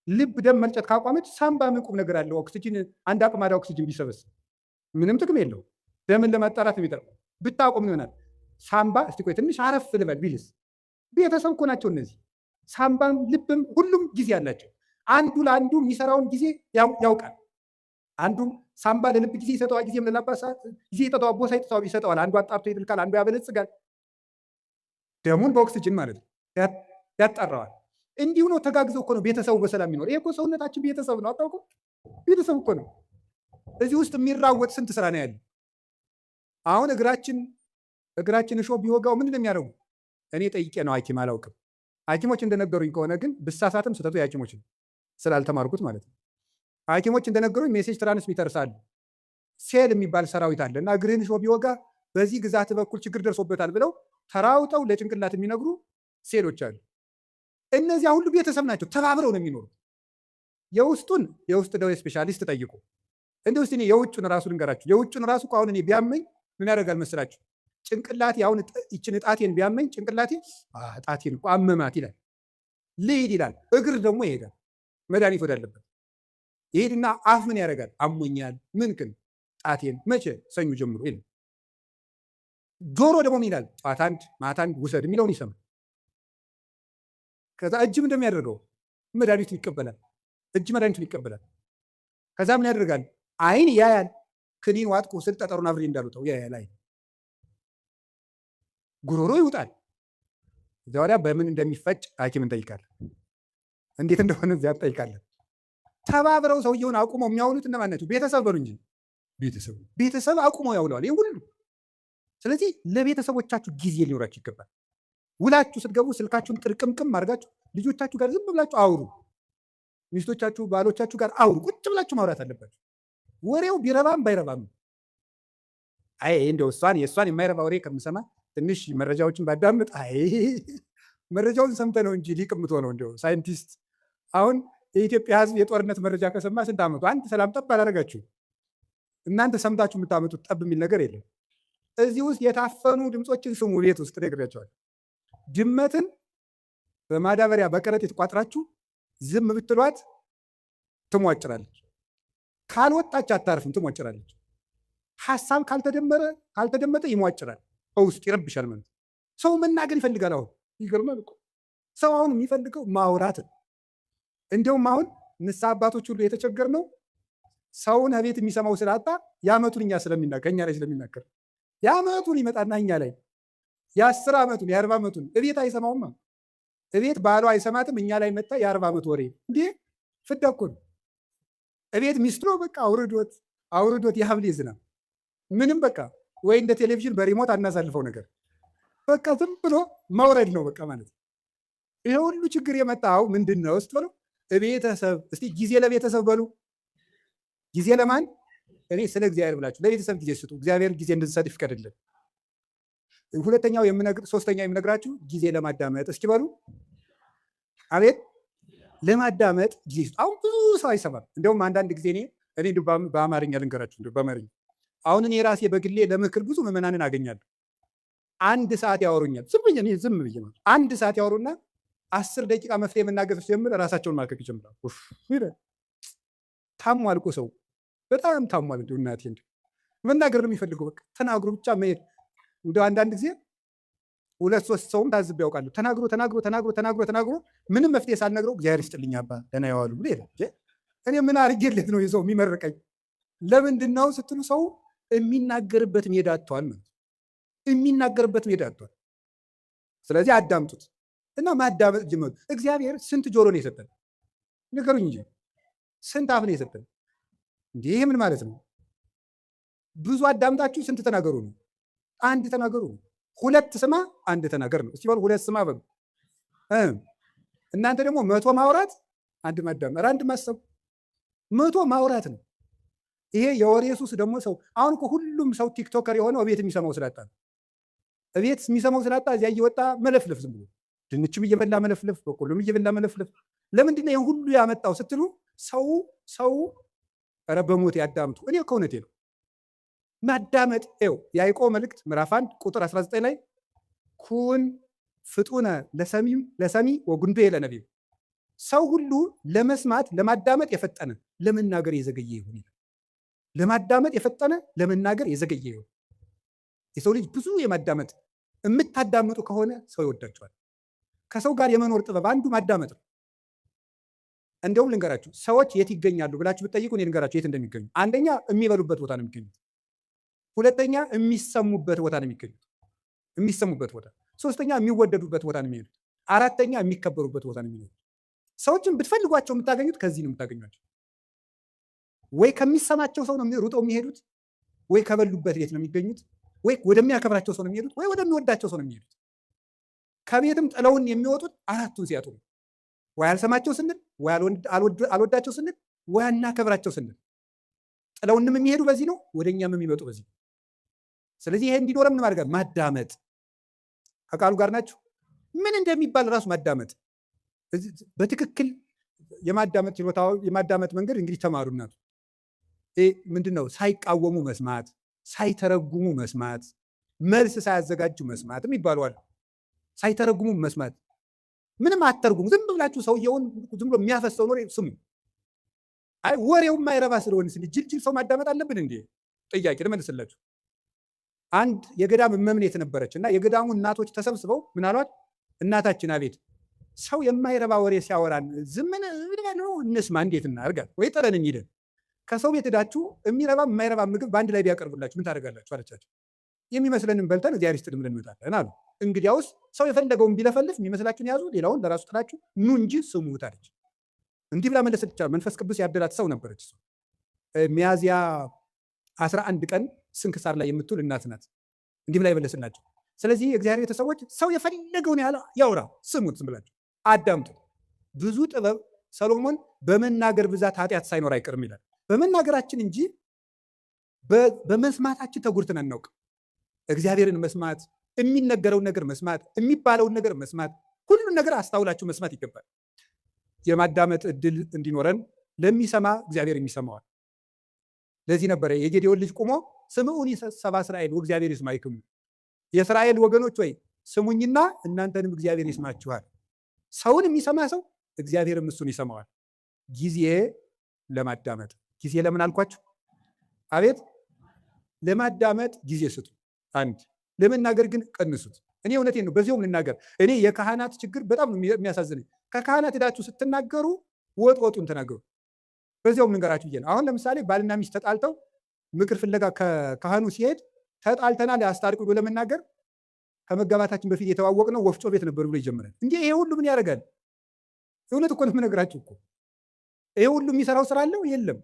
ልብ ደም መርጨት ካቋመች ሳምባ ምን ቁም ነገር አለው? ኦክሲጅን አንድ አቅማዳ ኦክሲጅን ቢሰበስብ ምንም ጥቅም የለው። ደምን ለማጣራት የሚጠቅመው ብታቆም ይሆናል። ሳምባ እስቲ ቆይ ትንሽ አረፍ ልበል ቢልስ? ቤተሰብ እኮ ናቸው እነዚህ። ሳምባም ልብም ሁሉም ጊዜ አላቸው። አንዱ ለአንዱ የሚሰራውን ጊዜ ያውቃል። አንዱም ሳምባ ለልብ ጊዜ ይሰጠዋል፣ ጊዜም ለላባሳ ጊዜ ይሰጠዋል፣ ቦሳ ይሰጠዋል። አንዱ አጣርቶ ይልካል፣ አንዱ ያበለጽጋል። ደሙን በኦክሲጅን ማለት ነው ያጣራዋል። እንዲሁ ነው ተጋግዘው እኮ ነው ቤተሰቡ በሰላም የሚኖር። ይሄ እኮ ሰውነታችን ቤተሰብ ነው። አታውቁም? ቤተሰብ እኮ ነው። እዚህ ውስጥ የሚራወጥ ስንት ስራ ነው ያለ። አሁን እግራችን እሾህ ቢወጋው ምንድን ነው የሚያደርጉ? እኔ ጠይቄ ነው ሐኪም አላውቅም። ሐኪሞች እንደነገሩኝ ከሆነ ግን ብሳሳትም ስህተቱ የሐኪሞች ነው ስላልተማርኩት ማለት ነው። ሐኪሞች እንደነገሩኝ ሜሴጅ ትራንስሚተርስ አሉ። ሴል የሚባል ሰራዊት አለ እና እግርህን እሾህ ቢወጋ በዚህ ግዛት በኩል ችግር ደርሶበታል ብለው ተራውጠው ለጭንቅላት የሚነግሩ ሴሎች አሉ። እነዚያ ሁሉ ቤተሰብ ናቸው። ተባብረው ነው የሚኖሩት። የውስጥ ደዌ ስፔሻሊስት ጠይቁ። እንደው እስቲ እኔ የውጩን ራሱ ልንገራችሁ። የውጩን ራሱ አሁን እኔ ቢያመኝ ምን ያደርጋል መስላችሁ? ጭንቅላቴ አሁን ይችን ጣቴን ቢያመኝ ጭንቅላቴ ጣቴን እኮ አመማት ይላል፣ ልሂድ ይላል። እግር ደግሞ ይሄዳል መድኃኒት ወዳለበት ይሄድና አፍ ምን ያደርጋል? አሞኛል ምንክን ጣቴን መቼ ሰኞ ጀምሮ ይላል። ጆሮ ደግሞ ምን ይላል? ጧት አንድ ማታ አንድ ውሰድ የሚለውን ይሰማል። ከዛ እጅም እንደሚያደርገው መድኃኒቱን ይቀበላል። እጅ መድኃኒቱን ይቀበላል። ከዛ ምን ያደርጋል? አይን ያያል። ክኒን ዋጥቁ ስል ጠጠሩን አብሬ እንዳሉጠው ያያል። አይን ጉሮሮ ይውጣል። እዚያ ወዲያ በምን እንደሚፈጭ ሐኪም እንጠይቃለን። እንዴት እንደሆነ እዚያ እንጠይቃለን። ተባብረው ሰውየውን አቁመው የሚያውሉት እነማን ናቸው? ቤተሰብ በሉ እንጂ ቤተሰብ አቁመው ያውለዋል ይህ ሁሉ። ስለዚህ ለቤተሰቦቻችሁ ጊዜ ሊኖራችሁ ይገባል። ውላችሁ ስትገቡ ስልካችሁን ጥርቅምቅም አድርጋችሁ ልጆቻችሁ ጋር ዝም ብላችሁ አውሩ። ሚስቶቻችሁ ባሎቻችሁ ጋር አውሩ። ቁጭ ብላችሁ ማውራት አለባችሁ። ወሬው ቢረባም ባይረባም አይ እንደው የእሷን የማይረባ ወሬ ከምሰማ ትንሽ መረጃዎችን ባዳምጥ አይ መረጃውን ሰምተ ነው እንጂ ሊቅምቶ ነው። እንደው ሳይንቲስት አሁን የኢትዮጵያ ሕዝብ የጦርነት መረጃ ከሰማ ስንት ዓመቱ? አንድ ሰላም ጠብ አላደረጋችሁ። እናንተ ሰምታችሁ የምታመጡት ጠብ የሚል ነገር የለም። እዚህ ውስጥ የታፈኑ ድምፆችን ስሙ። ቤት ውስጥ ነግሬያቸዋል። ድመትን በማዳበሪያ በከረጢት ቋጥራችሁ ዝም ብትሏት ትሟጭራለች። ካልወጣች አታርፍም፣ ትሟጭራለች። ሀሳብ ካልተደመጠ ይሟጭራል፣ በውስጥ ይረብሻል ማለት። ሰው መናገር ይፈልጋል። አሁን ይገርማል እኮ ሰው አሁን የሚፈልገው ማውራት። እንዲሁም አሁን ንስሐ አባቶች ሁሉ የተቸገርነው ሰውን ቤት የሚሰማው ስላጣ የዓመቱን ከእኛ ላይ ስለሚናገር የዓመቱን ይመጣና እኛ ላይ የ10 ዓመቱን የ40 ዓመቱን እቤት አይሰማውማ። እቤት ባሏ አይሰማትም፣ እኛ ላይ መጣ የ40 ዓመት ወሬ። እንዴ ፍዳ እኮ ነው። እቤት ሚስት ነው በቃ አውርዶት የሀብሌ ዝናብ ምንም በቃ ወይ እንደ ቴሌቪዥን በሪሞት አናሳልፈው ነገር በቃ ዝም ብሎ መውረድ ነው በቃ ማለት። ይሄ ሁሉ ችግር የመጣው ምንድን ነው ስትበሉ ቤተሰብ። እስቲ ጊዜ ለቤተሰብ በሉ። ጊዜ ለማን? እኔ ስለ እግዚአብሔር ብላችሁ ለቤተሰብ ጊዜ ስጡ። እግዚአብሔር ጊዜ እንድንሰጥ ይፍቀድልን። ሶስተኛው የምነግራችሁ ጊዜ ለማዳመጥ እስኪ በሉ። አቤት ለማዳመጥ ጊዜ ስጡ። አሁን ብዙ ሰው አይሰማም። እንደውም አንዳንድ ጊዜ እኔ በአማርኛ ልንገራችሁ በአማርኛ አሁን እኔ ራሴ በግሌ ለምክር ብዙ ምዕመናንን አገኛለሁ። 1 ሰዓት ያወሩኛል። ዝም ብዬ ማለት 1 ሰዓት ያወሩና 10 ደቂቃ መፍትሄ መናገር ሲጀምር ራሳቸውን ማልከክ ይጀምራሉ። ታሟል እኮ ሰው በጣም ታሟል። እንደው እናቴ መናገር ነው የሚፈልገው። በቃ ተናግሮ ብቻ መሄድ። እንደው አንዳንድ ጊዜ 2-3 ሰውም ታዝብ ያውቃሉ። ተናግሮ ምንም መፍትሄ ሳልነግረው እግዚአብሔር ይስጥልኝ አባ ደህና ያዋሉ ብሎ ሄደ። እኔ ምን አድርጌለት ነው የሰው የሚመርቀኝ? ለምንድን ነው ስትሉ ሰው የሚናገርበት ሜዳ አጥቷል ማለት የሚናገርበት ሜዳ አጥቷል። ስለዚህ አዳምጡት እና ማዳመጥ ጀምሩ። እግዚአብሔር ስንት ጆሮ ነው የሰጠን? ንገሩኝ እንጂ ስንት አፍ ነው የሰጠን? እንዲህ ምን ማለት ነው? ብዙ አዳምጣችሁ ስንት ተናገሩ ነው? 1 ተናገሩ። 2 ስማ 1 ተናገር ነው። እስቲ በሉ 2 ስማ በሉ። እናንተ ደግሞ 100 ማውራት 1 ማዳመጥ 1 ማሰብ 100 ማውራት ነው። ይሄ የወሬ ሱስ ደግሞ ሰው አሁን እኮ ሁሉም ሰው ቲክቶከር የሆነው ቤት የሚሰማው ስላጣ ነው። እቤት የሚሰማው ስላጣ እዚያ እየወጣ መለፍለፍ፣ ዝም ብሎ ድንችም እየበላ መለፍለፍ፣ በቆሎም እየበላ መለፍለፍ። ለምንድን ነው ይህን ሁሉ ያመጣው ስትሉ ሰው ኧረ በሞት ያዳምጡ። እኔ ከእውነቴ ነው። ማዳመጥ ው የያዕቆብ መልእክት ምዕራፍ 1 ቁጥር 19 ላይ ኩን ፍጡነ ለሰሚ ወጉንዶ ለነቢብ፣ ሰው ሁሉ ለመስማት ለማዳመጥ የፈጠነ ለመናገር የዘገየ ይሁን ይላል። ለማዳመጥ የፈጠነ ለመናገር የዘገየ ይሁን። የሰው ልጅ ብዙ የማዳመጥ የምታዳምጡ ከሆነ ሰው ይወዳቸዋል። ከሰው ጋር የመኖር ጥበብ አንዱ ማዳመጥ ነው። እንዲሁም ልንገራችሁ፣ ሰዎች የት ይገኛሉ ብላችሁ ብትጠይቁ እኔ ልንገራችሁ የት እንደሚገኙ። አንደኛ የሚበሉበት ቦታ ነው የሚገኙት። ሁለተኛ የሚሰሙበት ቦታ ነው የሚገኙት፣ የሚሰሙበት ቦታ። ሶስተኛ የሚወደዱበት ቦታ ነው የሚሄዱት። አራተኛ የሚከበሩበት ቦታ ነው የሚሄዱት። ሰዎችን ብትፈልጓቸው የምታገኙት ከዚህ ነው የምታገኟቸው። ወይ ከሚሰማቸው ሰው ነው ሩጠው የሚሄዱት፣ ወይ ከበሉበት ቤት ነው የሚገኙት፣ ወይ ወደሚያከብራቸው ሰው ነው የሚሄዱት፣ ወይ ወደሚወዳቸው ሰው ነው የሚሄዱት። ከቤትም ጥለውን የሚወጡት አራቱን ሲያጡ ነው። ወይ አልሰማቸው ስንል፣ ወይ አልወዳቸው ስንል፣ ወይ አናከብራቸው ስንል። ጥለውንም የሚሄዱ በዚህ ነው፣ ወደኛም የሚመጡ በዚህ ነው። ስለዚህ ይሄ እንዲኖረን ምን ማድረግ? ማዳመጥ። ከቃሉ ጋር ናችሁ? ምን እንደሚባል ራሱ ማዳመጥ በትክክል የማዳመጥ ችሎታው የማዳመጥ መንገድ እንግዲህ ተማሩና ምንድነው? ሳይቃወሙ መስማት፣ ሳይተረጉሙ መስማት፣ መልስ ሳያዘጋጁ መስማት የሚባለው። ሳይተረጉሙ መስማት፣ ምንም አትተርጉሙ። ዝም ብላችሁ ሰውየውን ዝም ብሎ የሚያፈሰው ወሬ ስሙ። አይ ወሬው የማይረባ ስለሆነ ጅልጅል ሰው ማዳመጥ አለብን እንዴ? ጥያቄ ልመልስላችሁ። አንድ የገዳም እመምኔት ነበረች እና የገዳሙ እናቶች ተሰብስበው ምን አሏት? እናታችን አቤት ሰው የማይረባ ወሬ ሲያወራን ዝምን ነው እንስማ፣ እንዴት እናርጋል? ወይ ጥለን እንሂደን። ከሰው ቤት ሄዳችሁ የሚረባ የማይረባ ምግብ በአንድ ላይ ቢያቀርቡላችሁ ምን ታደርጋላችሁ አለቻቸው። የሚመስለንን በልተን እግዚአብሔር ይስጥልን ብለን እንመጣለን አሉ። እንግዲያውስ ሰው የፈለገውን ቢለፈልፍ የሚመስላችሁን ያዙ፣ ሌላውን ለራሱ ጥላችሁ ኑ እንጂ ስሙት አለች። እንዲህ ብላ መለሰች። መንፈስ ቅዱስ ያደላት ሰው ነበረች። ሚያዝያ 11 ቀን ስንክሳር ላይ የምትውል እናት ናት። እንዲህ ብላ ይመለስላቸው። ስለዚህ የእግዚአብሔር ቤተሰቦች ሰው የፈለገውን ያውራ፣ ስሙት፣ ዝም ብላችሁ አዳምጡ። ብዙ ጥበብ ሰሎሞን በመናገር ብዛት ኃጢአት ሳይኖር አይቀርም ይላል። በመናገራችን እንጂ በመስማታችን ተጉርተን አናውቅ። እግዚአብሔርን መስማት፣ የሚነገረውን ነገር መስማት፣ የሚባለውን ነገር መስማት፣ ሁሉን ነገር አስታውላችሁ መስማት ይገባል። የማዳመጥ እድል እንዲኖረን ለሚሰማ እግዚአብሔር የሚሰማዋል። ለዚህ ነበረ የጌዴዎን ልጅ ቁሞ ስምዑኒ ሰብአ እስራኤል ወእግዚአብሔር ይስማዕክሙ፣ የእስራኤል ወገኖች ወይ ስሙኝና እናንተንም እግዚአብሔር ይስማችኋል። ሰውን የሚሰማ ሰው እግዚአብሔርም እሱን ይሰማዋል። ጊዜ ለማዳመጥ ጊዜ ለምን አልኳችሁ? አቤት ለማዳመጥ ጊዜ ስጡ። አንድ ለመናገር ግን ቀንሱት። እኔ እውነቴን ነው። በዚያውም ልናገር። እኔ የካህናት ችግር በጣም የሚያሳዝነኝ ከካህናት ሄዳችሁ ስትናገሩ ወጡን ተናገሩ። በዚያውም ልንገራችሁ ብዬ ነው። አሁን ለምሳሌ ባልና ሚስት ተጣልተው ምክር ፍለጋ ከካህኑ ሲሄድ ተጣልተናል አስታርቁ ብሎ ለመናገር ከመጋባታችን በፊት የተዋወቅነው ወፍጮ ቤት ነበር ብሎ ይጀምራል። እንዴ ይሄ ሁሉ ምን ያደርጋል? እውነት እኮ ነው የምነግራችሁ እኮ። ይሄ ሁሉ የሚሰራው ስራ አለው የለም?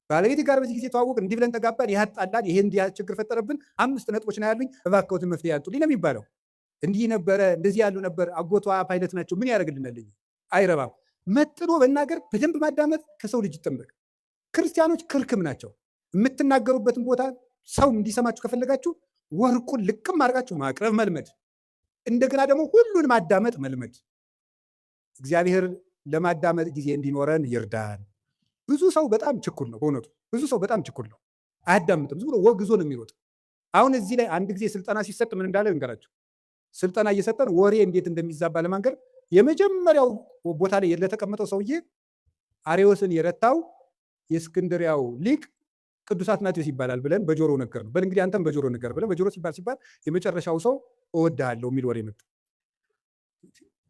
ባለቤት ጋር በዚህ ጊዜ ተዋወቅ፣ እንዲህ ብለን ተጋባን፣ ይህ አጣላን፣ ይሄ እንዲህ ችግር ፈጠረብን፣ 5 ነጥቦች ነው ያሉኝ፣ እባክዎትን መፍትሄ ያንጡልኝ ነው የሚባለው። እንዲህ ነበረ እንደዚህ ያሉ ነበር፣ አጎቷ ፓይለት ናቸው፣ ምን ያደርግልናል? አይረባም። መጥኖ መናገር፣ በደንብ ማዳመጥ ከሰው ልጅ ይጠበቅ። ክርስቲያኖች ክርክም ናቸው። የምትናገሩበትን ቦታ ሰው እንዲሰማችሁ ከፈለጋችሁ ወርቁን ልቅም አድርጋችሁ ማቅረብ መልመድ፣ እንደገና ደግሞ ሁሉን ማዳመጥ መልመድ። እግዚአብሔር ለማዳመጥ ጊዜ እንዲኖረን ይርዳን። ብዙ ሰው በጣም ችኩል ነው። በእውነቱ ብዙ ሰው በጣም ችኩል ነው፣ አያዳምጥም። ዝም ብሎ ወግዞ ነው የሚሮጥ። አሁን እዚህ ላይ አንድ ጊዜ ስልጠና ሲሰጥ ምን እንዳለ እንገራችሁ። ስልጠና እየሰጠን ወሬ እንዴት እንደሚዛባ ለማንገር የመጀመሪያው ቦታ ላይ ለተቀመጠው ሰውዬ አርዮስን የረታው የእስክንድሪያው ሊቅ ቅዱስ አትናቴዎስ ይባላል ብለን በጆሮ ነገር ነው። በል እንግዲህ አንተም በጆሮ ነገር ብለን በጆሮ ሲባል የመጨረሻው ሰው እወድሃለሁ የሚል ወሬ መጣ።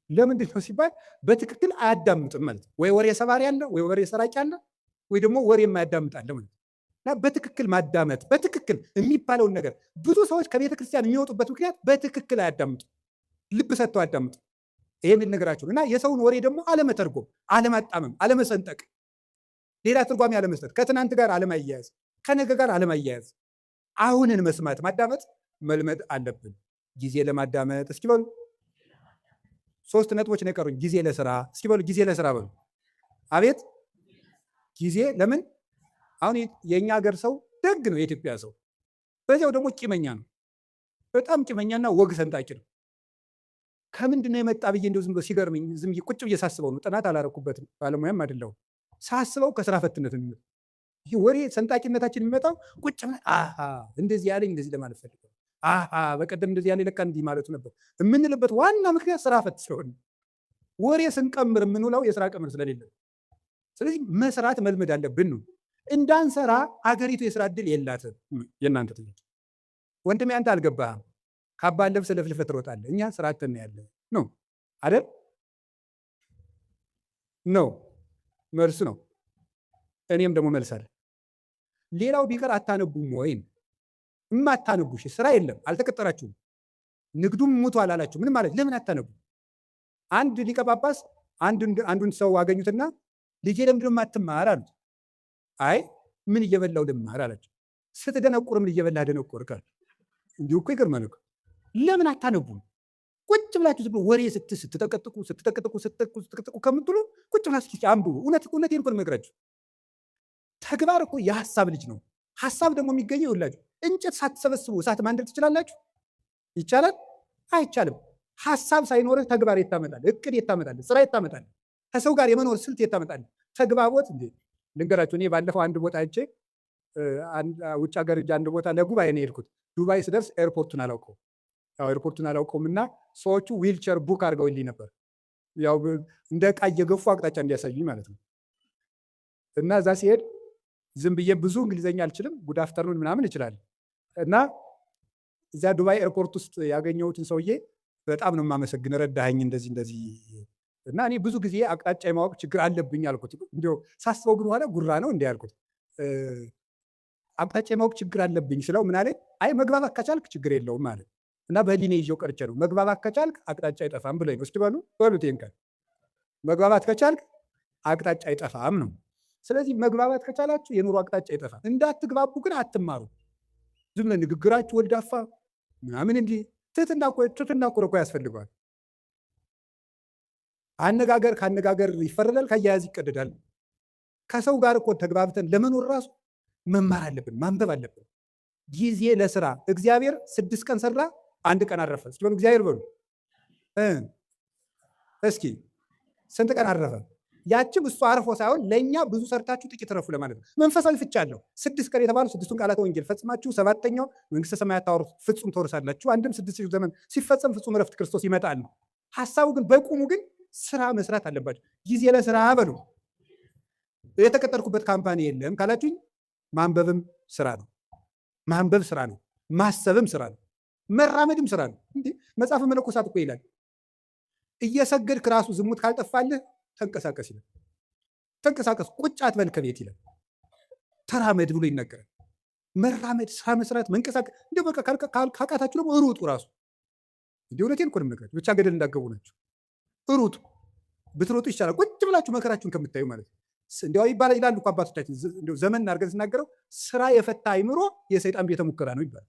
ለምንድን ነው ሲባል በትክክል አያዳምጥም ማለት ነው። ወይ ወሬ ሰባሪ አለ፣ ወይ ወሬ ሰራቂ አለ፣ ወይ ደግሞ ወሬ የማያዳምጥ አለ ማለት ነው። እና በትክክል ማዳመጥ፣ በትክክል የሚባለውን ነገር ብዙ ሰዎች ከቤተ ክርስቲያን የሚወጡበት ምክንያት በትክክል አያዳምጡ፣ ልብ ሰጥተው አያዳምጡ። ይሄን ነገራችሁ እና የሰውን ወሬ ደግሞ አለመተርጎም፣ አለማጣመም፣ አለመሰንጠቅ፣ ሌላ ትርጓሜ አለመስጠት፣ ከትናንት ጋር አለማያያዝ፣ ከነገ ጋር አለማያያዝ፣ አሁንን መስማት ማዳመጥ መልመድ አለብን። ጊዜ ለማዳመጥ እስኪ በሉ 3 ነጥቦች ነው የቀሩኝ። ጊዜ ለስራ እስኪ በሉ ጊዜ ለስራ በሉ። አቤት ጊዜ ለምን? አሁን የኛ ሀገር ሰው ደግ ነው፣ የኢትዮጵያ ሰው በዚያው ደግሞ ቂመኛ ነው። በጣም ቂመኛና ወግ ሰንጣቂ ነው። ከምንድነው የመጣ ብዬ እንደው ዝም ብሎ ሲገርመኝ ዝም ብዬ ቁጭ ብዬ ሳስበው ነው። ጥናት አላረኩበትም፣ ባለሙያም አይደለሁም። ሳስበው ከስራ ፈትነት ነው። ይህ ወሬ ሰንጣቂነታችን የሚመጣው ቁጭ ብለን እንደዚህ ያለኝ እንደዚህ ለማለት ፈልገው በቀደም እንደዚህ ያለኝ ለካ እንዲህ ማለቱ ነበር የምንልበት ዋና ምክንያት ስራ ፈት ስለሆነ፣ ወሬ ስንቀምር የምንውለው የስራ ቀምር ስለሌለ፣ ስለዚህ መስራት መልመድ አለብን ነው። እንዳንሰራ አገሪቱ የስራ እድል የላትም። የእናንተ ጥያቄ ወንድሜ፣ አንተ አልገባህም። ካባን ለብሰህ ለፍልፈህ ትሮጣለህ። እኛ ስራ አጥተን ያለ ነው አይደል? ነው መልሱ ነው። እኔም ደግሞ መልሳለሁ። ሌላው ቢቀር አታነቡም ወይም እማታነቡሽ ስራ የለም፣ አልተቀጠራችሁም፣ ንግዱም ሙቷል አላችሁ። ምን ማለት ለምን አታነቡ? አንድ ሊቀ ጳጳስ አንዱን ሰው አገኙትና ልጄ ለምንድን ነው የማትማር አሉት። አይ ምን እየበላው ልማር አላቸው። ስትደነቁር ምን እየበላህ ደነቁር ካል እንዲሁ እኮ ይገርማል እኮ። ለምን አታነቡም? ቁጭ ብላችሁ ዝም ብሎ ወሬ ስትጠቀጥቁ ከምትሉ ቁጭ ብላችሁ አንብቡ። እውነቴን እኮ ነው የምነግራችሁ። ተግባር እኮ የሀሳብ ልጅ ነው። ሀሳብ ደግሞ የሚገኘው ይኸውላችሁ፣ እንጨት ሳትሰበስቡ እሳት ማንደድ ትችላላችሁ? ይቻላል? አይቻልም። ሀሳብ ሳይኖርህ ተግባር የታመጣል? እቅድ የታመጣል? ስራ የታመጣል? ከሰው ጋር የመኖር ስልት የታመጣል? ተግባቦት እንዴ! ልንገራችሁ፣ እኔ ባለፈው አንድ ቦታ ሄጄ ውጭ ሀገር አንድ ቦታ ለጉባኤ ነው የሄድኩት። ዱባይ ስደርስ ኤርፖርቱን አላውቀውም እና ሰዎቹ ዊልቸር ቡክ አድርገውልኝ ነበር። ያው እንደ ዕቃ እየገፉ አቅጣጫ እንዲያሳዩኝ ማለት ነው። እና እዛ ሲሄድ ዝም ብዬ ብዙ እንግሊዘኛ አልችልም፣ ጉድ አፍተርኑን ምናምን እችላለሁ። እና እዚያ ዱባይ ኤርፖርት ውስጥ ያገኘሁትን ሰውዬ በጣም ነው የማመሰግን፣ ረዳኸኝ እንደዚህ። እና እኔ ብዙ ጊዜ አቅጣጫ የማወቅ ችግር አለብኝ አልኩት። እንዲያው ሳስበው ግን ኋላ ጉራ ነው እንዲህ ያልኩት። አቅጣጫ የማወቅ ችግር አለብኝ ስለው ምን አለኝ? አይ መግባባት ከቻልክ ችግር የለውም ማለት እና በህሊኔ ይዤው ቀርቼ ነው። መግባባት ከቻልክ አቅጣጫ አይጠፋም ብለኝ ነው። እስቲ በሉት ይሄን ቃል። መግባባት ከቻልክ አቅጣጫ አይጠፋም ነው። ስለዚህ መግባባት ከቻላችሁ የኑሮ አቅጣጫ አይጠፋም። እንዳትግባቡ ግን አትማሩ። ዝም ብለህ ንግግራችሁ ወልዳፋ ምናምን እንዲህ ትህትና እኮ ያስፈልገዋል። አነጋገር ከአነጋገር ይፈረዳል፣ ከአያያዝ ይቀደዳል። ከሰው ጋር እኮ ተግባብተን ለመኖር ራሱ መማር አለብን፣ ማንበብ አለብን። ጊዜ ለስራ እግዚአብሔር 6 ቀን ሰራ፣ 1 ቀን አረፈ። እስኪ በሉ እግዚአብሔር በሉ እስኪ ስንት ቀን አረፈ? ያችም እሱ አርፎ ሳይሆን ለእኛ ብዙ ሰርታችሁ ጥቂት ረፉ ለማለት ነው። መንፈሳዊ ፍቻ አለው። 6 ቀን የተባሉ 6ቱን ቃላተ ወንጌል ፈጽማችሁ 7ኛው መንግስተ ሰማያት ታወሩ ፍጹም ትወርሳላችሁ። አንድም 6 ዘመን ሲፈጸም ፍጹም ረፍት ክርስቶስ ይመጣል ነው ሐሳቡ። ግን በቁሙ ግን ስራ መስራት አለባችሁ። ጊዜ ለስራ በሉ። የተቀጠርኩበት ካምፓኒ የለም ካላችሁኝ ማንበብም ስራ ነው። ማንበብ ስራ ነው። ማሰብም ስራ ነው። መራመድም ስራ ነው። እንዴ መጽሐፈ መነኮሳት እኮ ይላል እየሰገድክ ራሱ ዝሙት ካልጠፋልህ ተንቀሳቀስ ይላል። ተንቀሳቀስ፣ ቁጭ አትበል ከቤት ይላል። ተራመድ ብሎ ይነገራል። መራመድ፣ ስራ መስራት፣ መንቀሳቀስ። እንደው በቃ ካቃታችሁ ደግሞ ሩጡ ራሱ። እንዴ እውነቴን እኮ ነው የምነግራችሁ። ብቻ ገደል እንዳገቡ ናቸው። ሩጡ። ብትሮጡ ይቻላል። ቁጭ ብላችሁ መከራችሁን ከምታዩ ማለት ነው። እንዲያው ይባላል ይላሉ እኮ አባቶቻችን። እንደው ዘመን አድርገን ስናገረው ስራ የፈታ አይምሮ የሰይጣን ቤተ ሙከራ ነው ይባላል።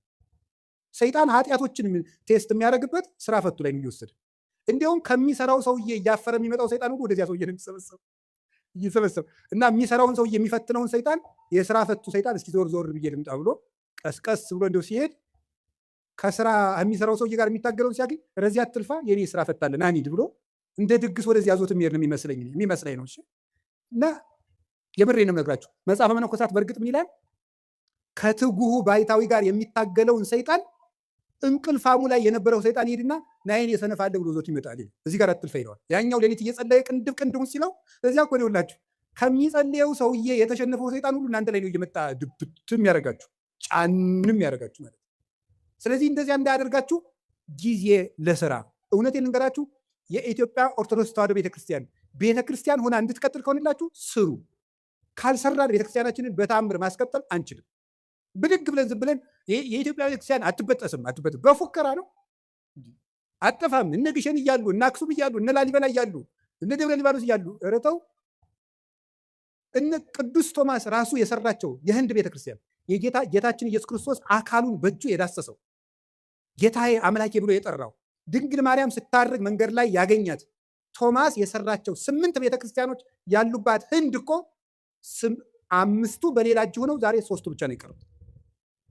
ሰይጣን ኃጢአቶችን ቴስት የሚያደርግበት ስራ ፈቱ ላይ ነው የሚወሰድ። እንዲያውም ከሚሰራው ሰውዬ እያፈረ የሚመጣው ሰይጣን ሁሉ ወደዚያ ሰውዬ ነው የሚሰበሰብ እና የሚሰራውን ሰውዬ የሚፈትነውን ሰይጣን የስራ ፈቱ ሰይጣን እስኪ ዞር ብዬ ልምጣ ብሎ ቀስቀስ ብሎ እንደው ሲሄድ ከስራ የሚሰራው ሰውዬ ጋር የሚታገለውን ሲያገኝ ረዚያ አትልፋ የኔ ስራ ፈታለን አንሂድ ብሎ እንደ ድግስ ወደዚያ ዞት የሚሄድ ነው የሚመስለኝ ነው። እሺ እና የምሬን ነው የምነግራችሁ። መጽሐፈ መነኮሳት በእርግጥ ምን ይላል? ከትጉሁ ባይታዊ ጋር የሚታገለውን ሰይጣን እንቅልፋሙ ላይ የነበረው ሰይጣን ይሄድና ናይን የሰነፍ አለ ብሎ ዞት ይመጣል። እዚህ ጋር አትልፋ ይለዋል። ያኛው ሌሊት እየጸለየ ቅንድቡን ሲለው እዚያ እኮ ነው ይውላችሁ። ከሚጸልየው ሰውዬ የተሸነፈው ሰይጣን ሁሉ እናንተ ላይ ነው እየመጣ ድብትም ያደርጋችሁ፣ ጫንም ያደርጋችሁ ማለት። ስለዚህ እንደዚያ እንዳያደርጋችሁ ጊዜ ለስራ። እውነቴን ልንገራችሁ፣ የኢትዮጵያ ኦርቶዶክስ ተዋሕዶ ቤተክርስቲያን ሆና እንድትቀጥል ከሆነላችሁ ስሩ። ካልሰራን ቤተክርስቲያናችንን በተአምር ማስቀጠል አንችልም። ብድግ ብለን ዝም ብለን የኢትዮጵያ ቤተክርስቲያን አትበጠስም። በፉከራ ነው አጠፋም። እነ ግሸን እያሉ እነ አክሱም እያሉ እነ ላሊበላ እያሉ እነ ደብረ ሊባኖስ እያሉ እረተው እነ ቅዱስ ቶማስ ራሱ የሰራቸው የህንድ ቤተክርስቲያን ጌታችን ኢየሱስ ክርስቶስ አካሉን በእጁ የዳሰሰው ጌታዬ አምላኬ ብሎ የጠራው ድንግል ማርያም ስታርግ መንገድ ላይ ያገኛት ቶማስ የሰራቸው 8 ቤተክርስቲያኖች ያሉባት ህንድ እኮ 5ቱ በሌላ እጅ ሆነው ዛሬ 3ቱ ብቻ ነው የቀሩት።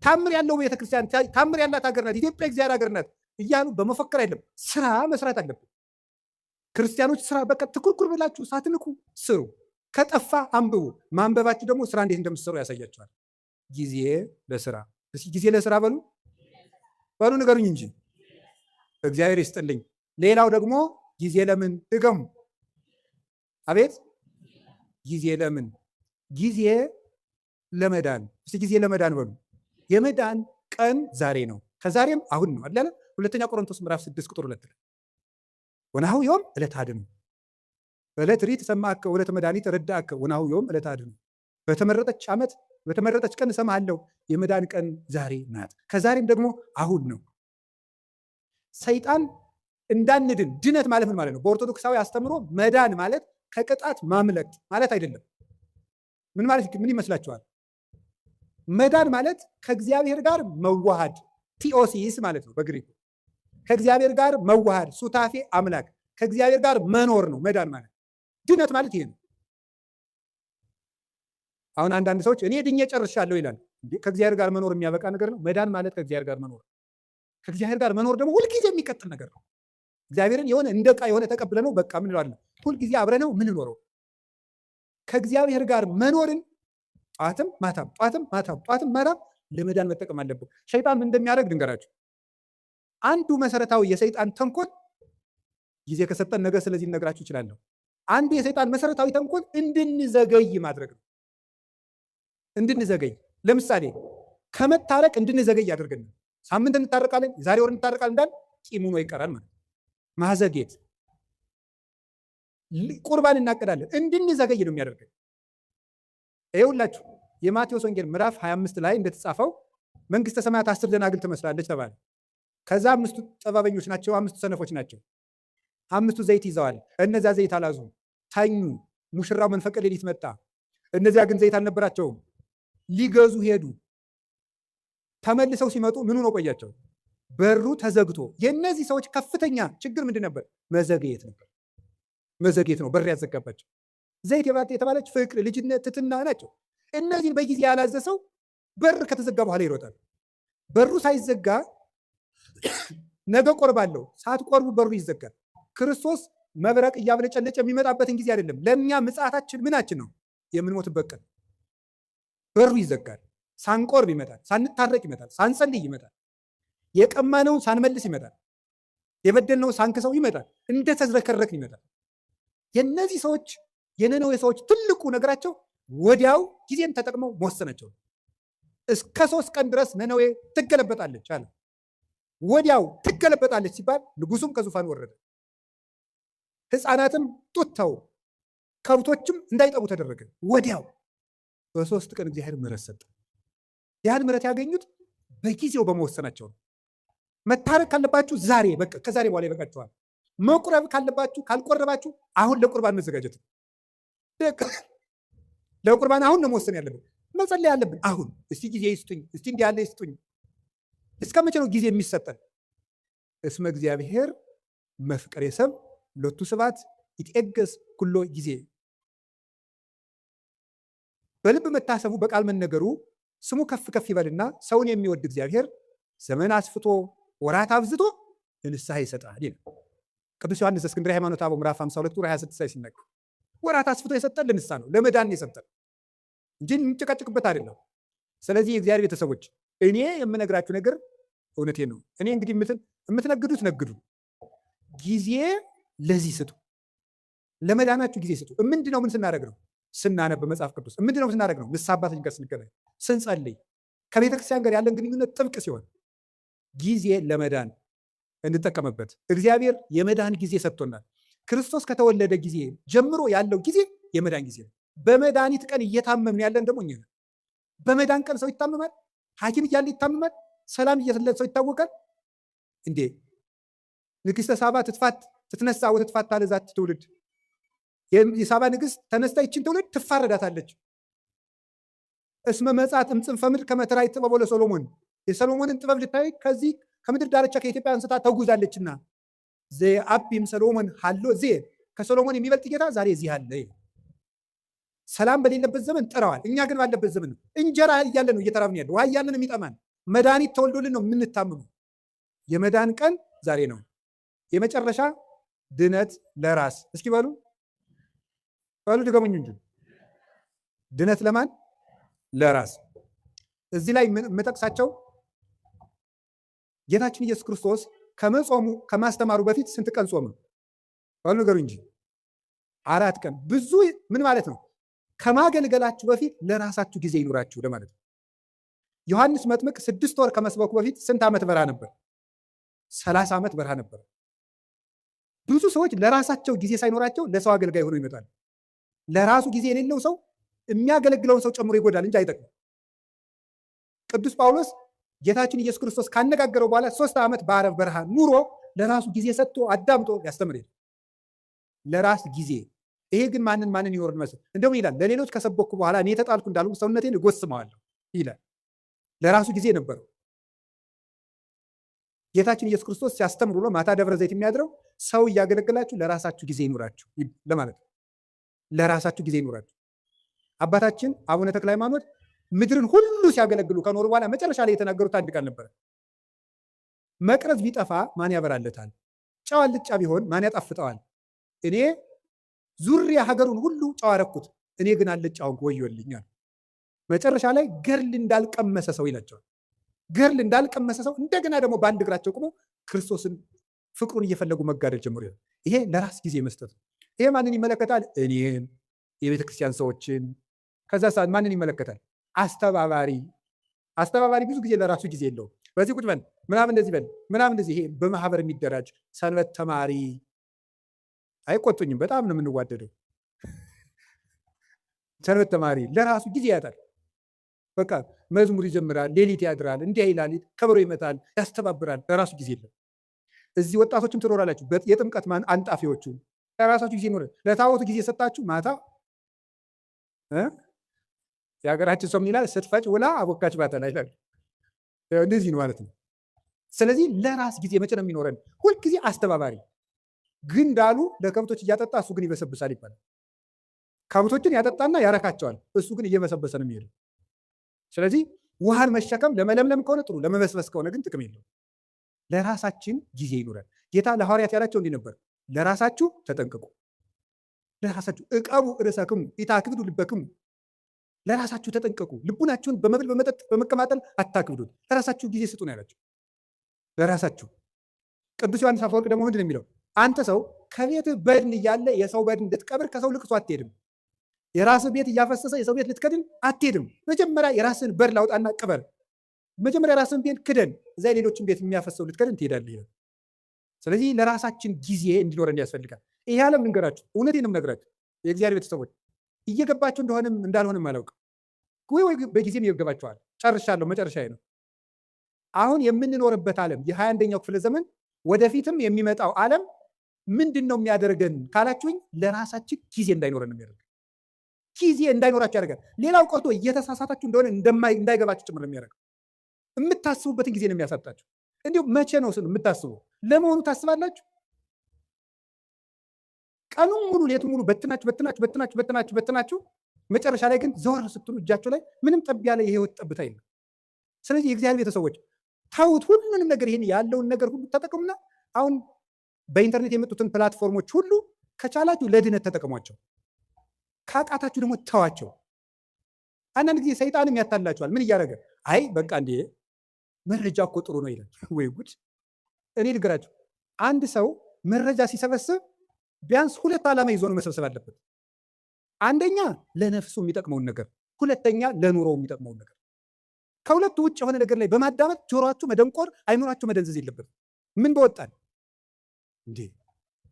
ታምር ያለው ቤተክርስቲያን፣ ታምር ያላት ሀገር ናት ኢትዮጵያ፣ እግዚአብሔር ሀገር ናት እያሉ በመፈክር አይደለም፣ ስራ መስራት አለብን። ክርስቲያኖች ስራ በቃ ትኩርኩር ብላችሁ ሳትንቁ ስሩ። ከጠፋ አንብቡ። ማንበባችሁ ደግሞ ስራ እንዴት እንደምትሰሩ ያሳያችኋል። ጊዜ ለስራ። እስኪ ጊዜ ለስራ በሉ በሉ ንገሩኝ እንጂ እግዚአብሔር ይስጥልኝ። ሌላው ደግሞ ጊዜ ለምን ድገሙ። አቤት ጊዜ ለምን? ጊዜ ለመዳን። እስኪ ጊዜ ለመዳን በሉ። የመዳን ቀን ዛሬ ነው፣ ከዛሬም አሁን ነው አይደል? ሁለተኛ ቆሮንቶስ ምዕራፍ 6 ቁጥር 2 ላይ ወናሁ ዮም ዕለት አድኑ በዕለት ሪት ሰማዕከ ወዕለተ መድኃኒት ረዳእከ ወናሁ ዮም ዕለት አድኑ። በተመረጠች ዓመት በተመረጠች ቀን እሰማሃለሁ። የመዳን ቀን ዛሬ ናት፣ ከዛሬም ደግሞ አሁን ነው። ሰይጣን እንዳንድን ድነት ማለት ምን ማለት ነው? በኦርቶዶክሳዊ አስተምሮ መዳን ማለት ከቅጣት ማምለጥ ማለት አይደለም። ምን ማለት ምን ይመስላችኋል? መዳን ማለት ከእግዚአብሔር ጋር መዋሃድ፣ ቲኦሲስ ማለት ነው በግሪኩ። ከእግዚአብሔር ጋር መዋሃድ፣ ሱታፌ አምላክ፣ ከእግዚአብሔር ጋር መኖር ነው መዳን ማለት። ድነት ማለት ይሄ ነው። አሁን አንዳንድ ሰዎች እኔ ድኜ ጨርሻለሁ ይላል። ከእግዚአብሔር ጋር መኖር የሚያበቃ ነገር ነው? መዳን ማለት ከእግዚአብሔር ጋር መኖር። ከእግዚአብሔር ጋር መኖር ደግሞ ሁልጊዜ የሚቀጥል ነገር ነው። እግዚአብሔርን የሆነ እንደ ዕቃ የሆነ ተቀብለ ነው በቃ ምን እንለዋለን? ሁልጊዜ አብረ ነው ምን ኖረው። ከእግዚአብሔር ጋር መኖርን ጧትም ማታም ጧትም ማታም ጧትም ማታም ለመዳን መጠቀም አለብን። ሸይጣን ምን እንደሚያደርግ ድንገራችሁ። አንዱ መሰረታዊ የሰይጣን ተንኮል ጊዜ ከሰጠን ነገር ስለዚህ ልነግራችሁ እችላለሁ። አንዱ የሰይጣን መሰረታዊ ተንኮል እንድንዘገይ ማድረግ ነው። እንድንዘገይ፣ ለምሳሌ ከመታረቅ እንድንዘገይ ያደርገን። ሳምንት እንታረቃለን፣ የዛሬ ወር እንታረቃለን እንዳል ቂም ሆኖ ይቀራል ማለት ማዘጌት። ቁርባን እናቀዳለን፣ እንድንዘገይ ነው የሚያደርገን። ይኸውላችሁ የማቴዎስ ወንጌል ምዕራፍ 25 ላይ እንደተጻፈው መንግስተ ሰማያት 10 ደናግል ትመስላለች ተባለ። ከዛ 5ቱ ጠባበኞች ናቸው፣ 5ቱ ሰነፎች ናቸው። 5ቱ ዘይት ይዘዋል፣ እነዚያ ዘይት አላዙም፣ ተኙ። ሙሽራው መንፈቀ ሌሊት መጣ፣ እነዚያ ግን ዘይት አልነበራቸውም። ሊገዙ ሄዱ። ተመልሰው ሲመጡ ምኑ ነው ቆያቸው? በሩ ተዘግቶ። የእነዚህ ሰዎች ከፍተኛ ችግር ምንድን ነበር? መዘግየት ነበር። መዘግየት ነው በር ያዘጋባቸው። ዘይት የተባለች ፍቅር፣ ልጅነት፣ ትትና ናቸው። እነዚህን በጊዜ ያላዘሰው በር ከተዘጋ በኋላ ይሮጣል። በሩ ሳይዘጋ ነገ ቆርባለሁ፣ ሳትቆርቡ በሩ ይዘጋል። ክርስቶስ መብረቅ እያብለጨለጨ የሚመጣበትን ጊዜ አይደለም። ለእኛ ምጽአታችን ምናችን ነው? የምንሞትበት ቀን። በሩ ይዘጋል። ሳንቆርብ ይመጣል፣ ሳንታረቅ ይመጣል፣ ሳንጸልይ ይመጣል፣ የቀማነውን ሳንመልስ ይመጣል፣ የበደልነውን ሳንክሰው ይመጣል፣ እንደተዝረከረክን ይመጣል። የእነዚህ ሰዎች የነነዌ ሰዎች ትልቁ ነገራቸው ወዲያው ጊዜን ተጠቅመው መወሰናቸው። እስከ 3 ቀን ድረስ ነነዌ ትገለበጣለች አለ። ወዲያው ትገለበጣለች ሲባል ንጉሱም ከዙፋን ወረደ፣ ሕፃናትም ጡት ተው፣ ከብቶችም እንዳይጠቡ ተደረገ። ወዲያው በ3 ቀን እግዚአብሔር ምሕረት ሰጠ። ያን ምሕረት ያገኙት በጊዜው በመወሰናቸው ነው። መታረቅ ካለባችሁ ዛሬ በቃ ከዛሬ በኋላ ይበቃችኋል። መቁረብ ካለባችሁ ካልቆረባችሁ አሁን ለቁርባን መዘጋጀት ነው። ለቁርባን አሁን ነው መወሰን ያለብን፣ መጸለይ ያለብን አሁን። እስቲ ጊዜ ይስጡኝ፣ እስቲ እንዲህ ያለ ይስጡኝ። እስከ መቼ ነው ጊዜ የሚሰጠን? እስመ እግዚአብሔር መፍቀሬ ሰብ ሎቱ ስብሐት ይትዔገሥ ኩሎ ጊዜ። በልብ መታሰቡ በቃል መነገሩ ስሙ ከፍ ከፍ ይበልና ሰውን የሚወድ እግዚአብሔር ዘመን አስፍቶ ወራት አብዝቶ ለንስሐ ይሰጣል ይላል ቅዱስ ዮሐንስ እስክንድርያ ሃይማኖተ አበው ምዕራፍ 52 ቁጥር 26 ላይ ሲነገር ወራት አስፍቶ የሰጠን ለንስሐ ነው፣ ለመዳን የሰጠን እንጂ እንጨቃጭቅበት አይደለም። ስለዚህ የእግዚአብሔር ቤተሰቦች እኔ የምነግራችሁ ነገር እውነቴን ነው። እኔ እንግዲህ የምትነግዱት ነግዱ፣ ጊዜ ለዚህ ስጡ፣ ለመዳናችሁ ጊዜ ስጡ። ምንድነው? ምን ስናደርግ ነው? ስናነብ መጽሐፍ ቅዱስ። ምንድነው ስናደርግ ነው? ንስሐ አባታችን ጋር ስንገናኝ፣ ስንጸልይ፣ ከቤተክርስቲያን ጋር ያለን ግንኙነት ጥብቅ ሲሆን ጊዜ ለመዳን እንጠቀምበት። እግዚአብሔር የመዳን ጊዜ ሰጥቶናል። ክርስቶስ ከተወለደ ጊዜ ጀምሮ ያለው ጊዜ የመዳን ጊዜ ነው። በመድኃኒት ቀን እየታመምን ያለን ደግሞ እኛ ነን። በመዳን ቀን ሰው ይታመማል። ሐኪም እያለ ይታመማል። ሰላም እየተለት ሰው ይታወቃል እንዴ? ንግሥተ ሳባ ትትነሳ ወትትፋታ ለዛት ትውልድ። የሳባ ንግሥት ተነስታ ይችን ትውልድ ትፋረዳታለች። እስመ መጻት እምጽንፈ ምድር ከመ ተራይ ጥበቦ ለሰሎሞን። የሰሎሞንን ጥበብ ልታይ ከዚህ ከምድር ዳርቻ ከኢትዮጵያ አንስታ ተጉዛለችና ዘአቢም ሰሎሞን ሃሎ ዜ ከሰሎሞን የሚበልጥ ጌታ ዛሬ እዚህ አለ። ሰላም በሌለበት ዘመን ጥረዋል። እኛ ግን ባለበት ዘመን ነው። እንጀራ እያለ ነው እየተራብን ያለው፣ ውሃ እያለ ነው የሚጠማን። መድኃኒት ተወልዶልን ነው የምንታመመው። የመዳን ቀን ዛሬ ነው። የመጨረሻ ድነት ለራስ እስኪ በሉ ድገሙኝ እንጂ ድነት ለማን? ለራስ። እዚህ ላይ የምጠቅሳቸው ጌታችን ኢየሱስ ክርስቶስ ከመጾሙ ከማስተማሩ በፊት ስንት ቀን ጾመ? በሉ ንገሩ እንጂ 4 ቀን። ብዙ ምን ማለት ነው? ከማገልገላችሁ በፊት ለራሳችሁ ጊዜ ይኑራችሁ ለማለት ነው። ዮሐንስ መጥምቅ 6 ወር ከመስበኩ በፊት ስንት ዓመት በረሃ ነበር? 30 ዓመት በረሃ ነበር። ብዙ ሰዎች ለራሳቸው ጊዜ ሳይኖራቸው ለሰው አገልጋይ ሆኖ ይመጣል። ለራሱ ጊዜ የሌለው ሰው የሚያገለግለውን ሰው ጨምሮ ይጎዳል እንጂ አይጠቅም። ቅዱስ ጳውሎስ ጌታችን ኢየሱስ ክርስቶስ ካነጋገረው በኋላ 3 ዓመት በአረብ በረሃ ኑሮ ለራሱ ጊዜ ሰጥቶ አዳምጦ ያስተምር ለራስ ጊዜ። ይሄ ግን ማንን ይወርድ መስል እንደውም ይላል ለሌሎች ከሰበኩ በኋላ እኔ የተጣልኩ እንዳልኩ ሰውነቴን እጎስመዋለሁ ይላል። ለራሱ ጊዜ ነበረው። ጌታችን ኢየሱስ ክርስቶስ ሲያስተምር ብሎ ማታ ደብረ ዘይት የሚያድረው ሰው እያገለገላችሁ ለራሳችሁ ጊዜ ይኑራችሁ ለማለት ነው። ለራሳችሁ ጊዜ ይኑራችሁ። አባታችን አቡነ ተክለ ሃይማኖት ምድርን ሁሉ ሲያገለግሉ ከኖሩ በኋላ መጨረሻ ላይ የተናገሩት አንድ ቃል ነበር። መቅረዝ ቢጠፋ ማን ያበራለታል? ጨው አልጫ ቢሆን ማን ያጣፍጠዋል? እኔ ዙሪያ ሀገሩን ሁሉ ጨው አረኩት፣ እኔ ግን አልጫውን ወዮልኛል። መጨረሻ ላይ ገርል እንዳልቀመሰ ሰው ይላቸዋል። ገርል እንዳልቀመሰ ሰው እንደገና ደግሞ በአንድ እግራቸው ቆሞ ክርስቶስን ፍቅሩን እየፈለጉ መጋደል ጀምሮ ይሄ ለራስ ጊዜ መስጠት ነው። ይሄ ማንን ይመለከታል? እኔን፣ የቤተ ክርስቲያን ሰዎችን። ከዛ ሰዓት ማንን ይመለከታል? አስተባባሪ ብዙ ጊዜ ለራሱ ጊዜ የለውም። በዚህ ቁጭ በል ምናምን እንደዚህ በል ምናምን እንደዚህ። ይሄ በማህበር የሚደራጅ ሰንበት ተማሪ አይቆጡኝም፣ በጣም ነው የምንዋደደው። ሰንበት ተማሪ ለራሱ ጊዜ ያጣል። በቃ መዝሙር ይዘምራል፣ ሌሊት ያድራል፣ እንዲህ ይላል፣ ከበሮ ይመታል፣ ያስተባብራል። ለራሱ ጊዜ የለም። እዚህ ወጣቶችም ትኖራላችሁ፣ የጥምቀት አንጣፊዎቹ ለራሳችሁ ጊዜ ኖረ። ለታቦቱ ጊዜ ሰጣችሁ ማታ የሀገራችን ሰው ምን ይላል? ስትፈጭ ውላ አቦካች ባተና ይላል። እንደዚህ ነው ማለት ነው። ስለዚህ ለራስ ጊዜ መቼ ነው የሚኖረን? ሁልጊዜ አስተባባሪ ግን እንዳሉ ለከብቶች እያጠጣ እሱ ግን ይበሰብሳል ይባላል። ከብቶችን ያጠጣና ያረካቸዋል፣ እሱ ግን እየበሰበሰ ነው የሚሄደው። ስለዚህ ውሃን መሸከም ለመለምለም ከሆነ ጥሩ፣ ለመበስበስ ከሆነ ግን ጥቅም የለው። ለራሳችን ጊዜ ይኑረን። ጌታ ለሐዋርያት ያላቸው እንዲህ ነበር፣ ለራሳችሁ ተጠንቀቁ፣ ለራሳችሁ እቀቡ ርእሰክሙ ኢታክብዱ ልበክሙ። ለራሳችሁ ተጠንቀቁ፣ ልቡናችሁን በመብል በመጠጥ በመቀማጠል አታክብዱት፣ ለራሳችሁ ጊዜ ስጡ ነው ያላቸው። ለራሳችሁ። ቅዱስ ዮሐንስ አፈወርቅ ደግሞ ምንድን ነው የሚለው? አንተ ሰው ከቤትህ በድን እያለ የሰው በድን እንድትቀብር ከሰው ልቅሶ አትሄድም። የራስህ ቤት እያፈሰሰ የሰው ቤት ልትከድን አትሄድም። መጀመሪያ የራስህን በድን ላውጣና ቅበር። መጀመሪያ የራስህን ቤት ክደን፣ እዛ የሌሎችን ቤት የሚያፈሰው ልትከድን ትሄዳለህ ይላል። ስለዚህ ለራሳችን ጊዜ እንዲኖረን ያስፈልጋል። ይሄ ዓለም ልንገራችሁ፣ እውነቴን ነው የምነግራችሁ የእግዚአብሔር ቤተሰቦች፣ እየገባችሁ እንደሆነም እንዳልሆነም አላውቅም፣ ወይ በጊዜም ይገባችኋል። ጨርሻለሁ፣ መጨረሻዬ ነው። አሁን የምንኖርበት ዓለም የ21ኛው ክፍለ ዘመን ወደፊትም የሚመጣው ዓለም ምንድን ነው የሚያደርገን ካላችሁኝ፣ ለራሳችን ጊዜ እንዳይኖረን ነው የሚያደርገን። ጊዜ እንዳይኖራችሁ ያደርጋል። ሌላው ቀርቶ እየተሳሳታችሁ እንደሆነ እንዳይገባችሁ ጭምር ነው የሚያደርገው። የምታስቡበትን ጊዜ ነው የሚያሳጣችሁ። እንዲሁም መቼ ነው ስሉ የምታስቡ ለመሆኑ ታስባላችሁ? ቀኑን ሙሉ ሌቱን ሙሉ በትናችሁ መጨረሻ ላይ ግን ዘወር ስትሉ እጃቸው ላይ ምንም ጠብ ያለ የህይወት ጠብታ የለም። ስለዚህ የእግዚአብሔር ቤተሰቦች ታውት ሁሉንም ነገር ይሄን ያለውን ነገር ሁሉ ተጠቅሙና አሁን በኢንተርኔት የመጡትን ፕላትፎርሞች ሁሉ ከቻላችሁ ለድነት ተጠቅሟቸው፣ ካቃታችሁ ደግሞ ተዋቸው። አንዳንድ ጊዜ ሰይጣንም ያታላችኋል። ምን እያደረገ አይ በቃ እንዴ መረጃ እኮ ጥሩ ነው ይላል። ወይ ጉድ! እኔ ልገራችሁ፣ አንድ ሰው መረጃ ሲሰበስብ ቢያንስ 2 ዓላማ ይዞ ነው መሰብሰብ አለበት። አንደኛ ለነፍሱ የሚጠቅመውን ነገር፣ ሁለተኛ ለኑሮው የሚጠቅመውን ነገር። ከሁለቱ ውጭ የሆነ ነገር ላይ በማዳመጥ ጆሮአችሁ መደንቆር፣ አይኑራችሁ መደንዘዝ የለበት። ምን በወጣን እንዴ!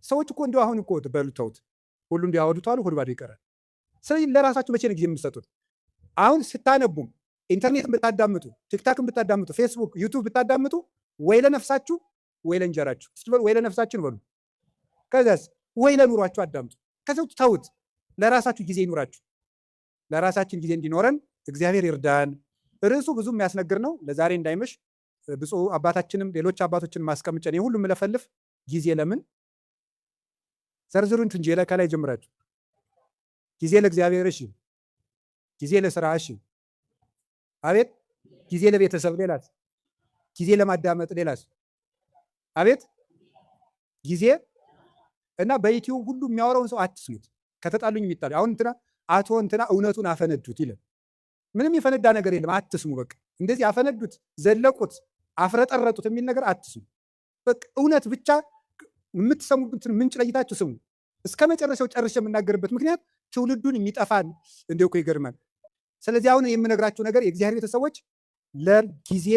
ሰዎች እኮ እንዲሁ አሁን እኮ በሉተውት ሁሉ እንዲያወዱታሉ፣ ሆድ ባዶ ይቀራል። ስለዚህ ለራሳችሁ መቼ ነው ጊዜ የምትሰጡት? አሁን ስታነቡም ኢንተርኔትን ብታዳምጡ፣ ቲክታክን ብታዳምጡ፣ ፌስቡክ፣ ዩቱብ ብታዳምጡ ወይ ለነፍሳችሁ ወይ ለእንጀራችሁ። ወይ ለነፍሳችን በሉ፣ ከዚያስ ወይ ለኑሯችሁ አዳምጡ። ከዚያው ተውት። ለራሳችሁ ጊዜ ይኑራችሁ። ለራሳችን ጊዜ እንዲኖረን እግዚአብሔር ይርዳን። ርዕሱ ብዙ የሚያስነግር ነው። ለዛሬ እንዳይመሽ ብፁዕ አባታችንም ሌሎች አባቶችን ማስቀምጨን የሁሉም ለፈልፍ ጊዜ ለምን ዘርዝሩን እንጂ ከላይ ጀምራችሁ ጊዜ ለእግዚአብሔር፣ እሺ፣ ጊዜ ለስራ፣ እሺ፣ አቤት፣ ጊዜ ለቤተሰብ፣ ሌላስ ጊዜ ለማዳመጥ ሌላስ? አቤት ጊዜ እና በዩቲዩብ ሁሉ የሚያወራውን ሰው አትስሙት። ከተጣሉኝ የሚጣሉ አሁን እንትና አቶ እንትና እውነቱን አፈነዱት ይላል። ምንም የፈነዳ ነገር የለም። አትስሙ። በቃ እንደዚህ አፈነዱት፣ ዘለቁት፣ አፍረጠረጡት የሚል ነገር አትስሙ። በቃ እውነት ብቻ የምትሰሙበትን ምንጭ ለይታችሁ ስሙ። እስከ መጨረሻው ጨርሼ የምናገርበት ምክንያት ትውልዱን የሚጠፋን እንደው እኮ ይገርማል። ስለዚህ አሁን የምነግራችሁ ነገር የእግዚአብሔር ቤተሰቦች ለጊዜ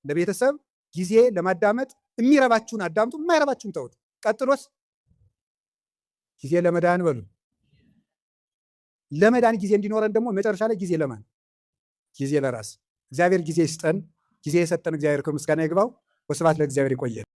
ለቤተሰብ ጊዜ ለማዳመጥ የሚረባችሁን አዳምጡ፣ የማይረባችሁን ተውት። ቀጥሎስ ጊዜ ለመዳን በሉ። ለመዳን ጊዜ እንዲኖረን ደግሞ መጨረሻ ላይ ጊዜ ለማን? ጊዜ ለራስ። እግዚአብሔር ጊዜ ይስጠን። ጊዜ የሰጠን እግዚአብሔር ከምስጋና ይግባው። ወስብሐት ለእግዚአብሔር። ይቆየን።